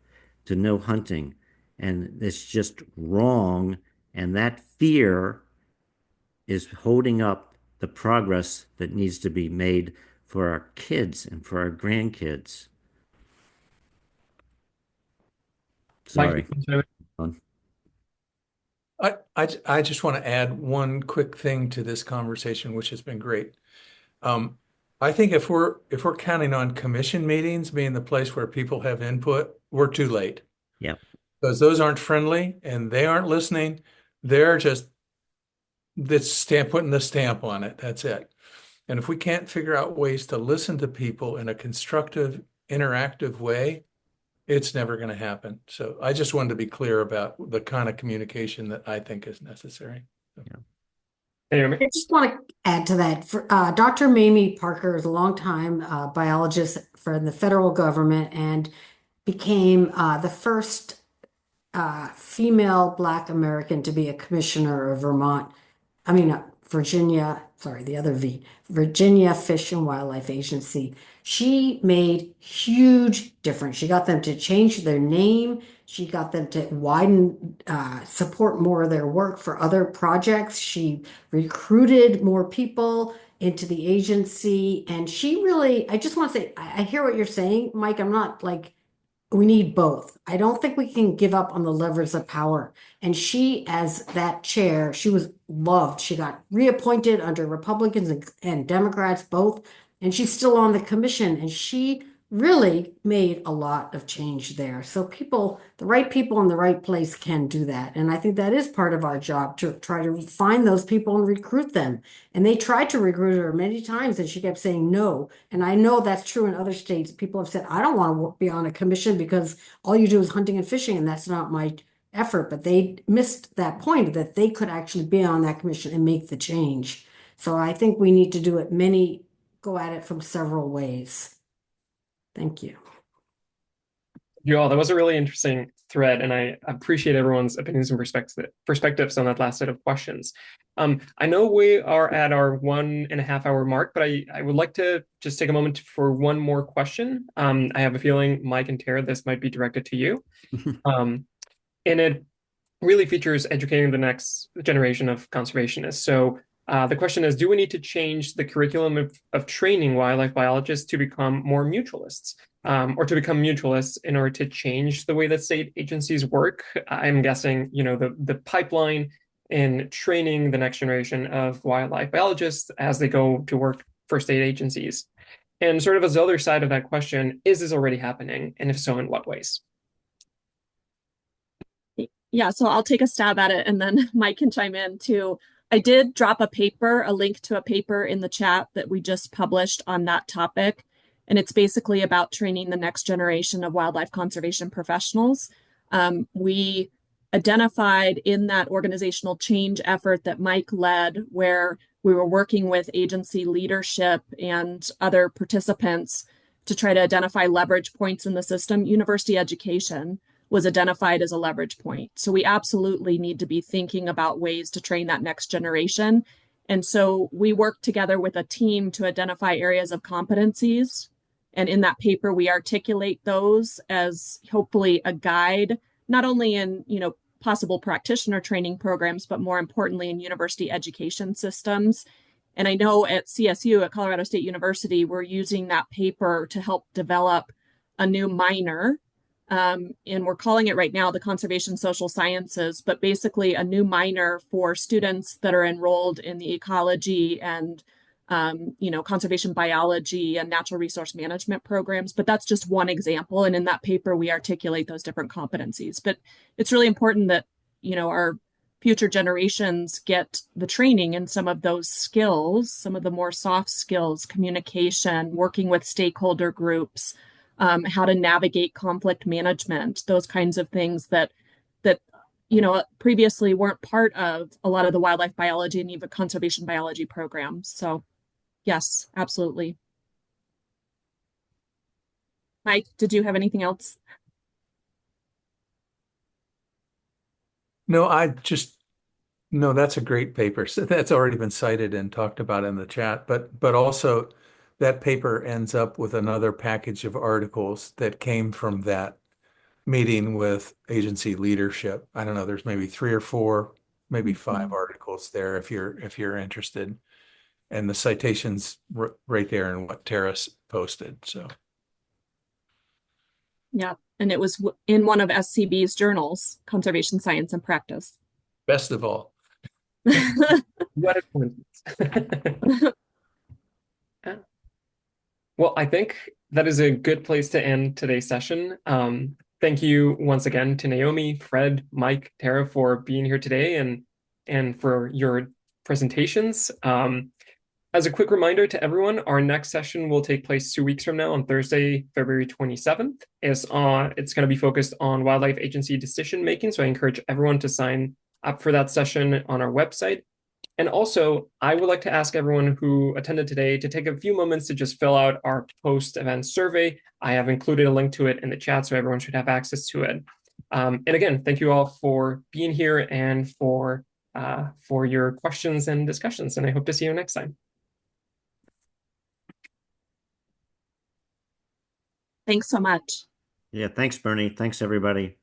to no hunting, and it's just wrong. And that fear is holding up the progress that needs to be made for our kids and for our grandkids. Sorry. I just want to add one quick thing to this conversation, which has been great. I think if we're counting on commission meetings being the place where people have input, we're too late. Yeah. Because those aren't friendly and they aren't listening. They're just putting the stamp on it. That's it. And if we can't figure out ways to listen to people in a constructive, interactive way, it's never going to happen. So I just wanted to be clear about the kind of communication that I think is necessary. Yeah. I just want to add to that. Dr. Mamie Parker is a longtime biologist for the federal government and became the first female Black American to be a commissioner of Virginia Fish and Wildlife Agency. She made huge difference. She got them to change their name. She got them to widen, support more of their work for other projects. She recruited more people into the agency. And she really, I just want to say, I hear what you're saying, Mike. I'm not like, we need both. I don't think we can give up on the levers of power. And she, as that chair, she was loved. She got reappointed under Republicans and Democrats both. And she's still on the commission. And she really made a lot of change there. So the right people in the right place can do that. And I think that is part of our job, to try to find those people and recruit them. And they tried to recruit her many times and she kept saying no. And I know that's true in other states. People have said, I don't want to be on a commission because all you do is hunting and fishing and that's not my effort. But they missed that point that they could actually be on that commission and make the change. So I think we need to do it go at it from several ways. Thank you. You all, that was a really interesting thread, and I appreciate everyone's opinions and perspectives on that last set of questions. I know we are at our 1.5 hour mark, but I would like to just take a moment for one more question. I have a feeling, Mike and Tara, this might be directed to you. And it really features educating the next generation of conservationists. So the question is, do we need to change the curriculum of training wildlife biologists to become more mutualists? Or to become mutualists in order to change the way that state agencies work? I'm guessing, the pipeline in training the next generation of wildlife biologists as they go to work for state agencies. And sort of as the other side of that question, is this already happening? And if so, in what ways? Yeah, so I'll take a stab at it and then Mike can chime in too. I did drop a link to a paper in the chat that we just published on that topic. And it's basically about training the next generation of wildlife conservation professionals. We identified in that organizational change effort that Mike led, where we were working with agency leadership and other participants to try to identify leverage points in the system. University education was identified as a leverage point. So we absolutely need to be thinking about ways to train that next generation. And so we worked together with a team to identify areas of competencies. And in that paper, we articulate those as hopefully a guide, not only in, possible practitioner training programs, but more importantly in university education systems. And I know at CSU, at Colorado State University, we're using that paper to help develop a new minor. And we're calling it right now the Conservation Social Sciences, but basically a new minor for students that are enrolled in the ecology and conservation biology and natural resource management programs. But that's just one example. And in that paper, we articulate those different competencies. But it's really important that, our future generations get the training in some of those skills, some of the more soft skills, communication, working with stakeholder groups, how to navigate conflict management, those kinds of things that previously weren't part of a lot of the wildlife biology and even conservation biology programs. So yes, absolutely. Mike, did you have anything else? No, no, that's a great paper. So that's already been cited and talked about in the chat, but also that paper ends up with another package of articles that came from that meeting with agency leadership. I don't know, there's maybe 3 or 4, maybe 5 articles there if you're interested. And the citations right there in what Tara's posted. So yeah, and it was in one of SCB's journals, Conservation Science and Practice. Best of all. What a coincidence. Well, I think that is a good place to end today's session. Thank you once again to Naomi, Fred, Mike, Tara for being here today and for your presentations. As a quick reminder to everyone, our next session will take place 2 weeks from now on Thursday, February 27th. It's going to be focused on wildlife agency decision making. So I encourage everyone to sign up for that session on our website. And also, I would like to ask everyone who attended today to take a few moments to just fill out our post-event survey. I have included a link to it in the chat, so everyone should have access to it. And again, thank you all for being here and for your questions and discussions. And I hope to see you next time. Thanks so much. Yeah, thanks, Bernie. Thanks, everybody.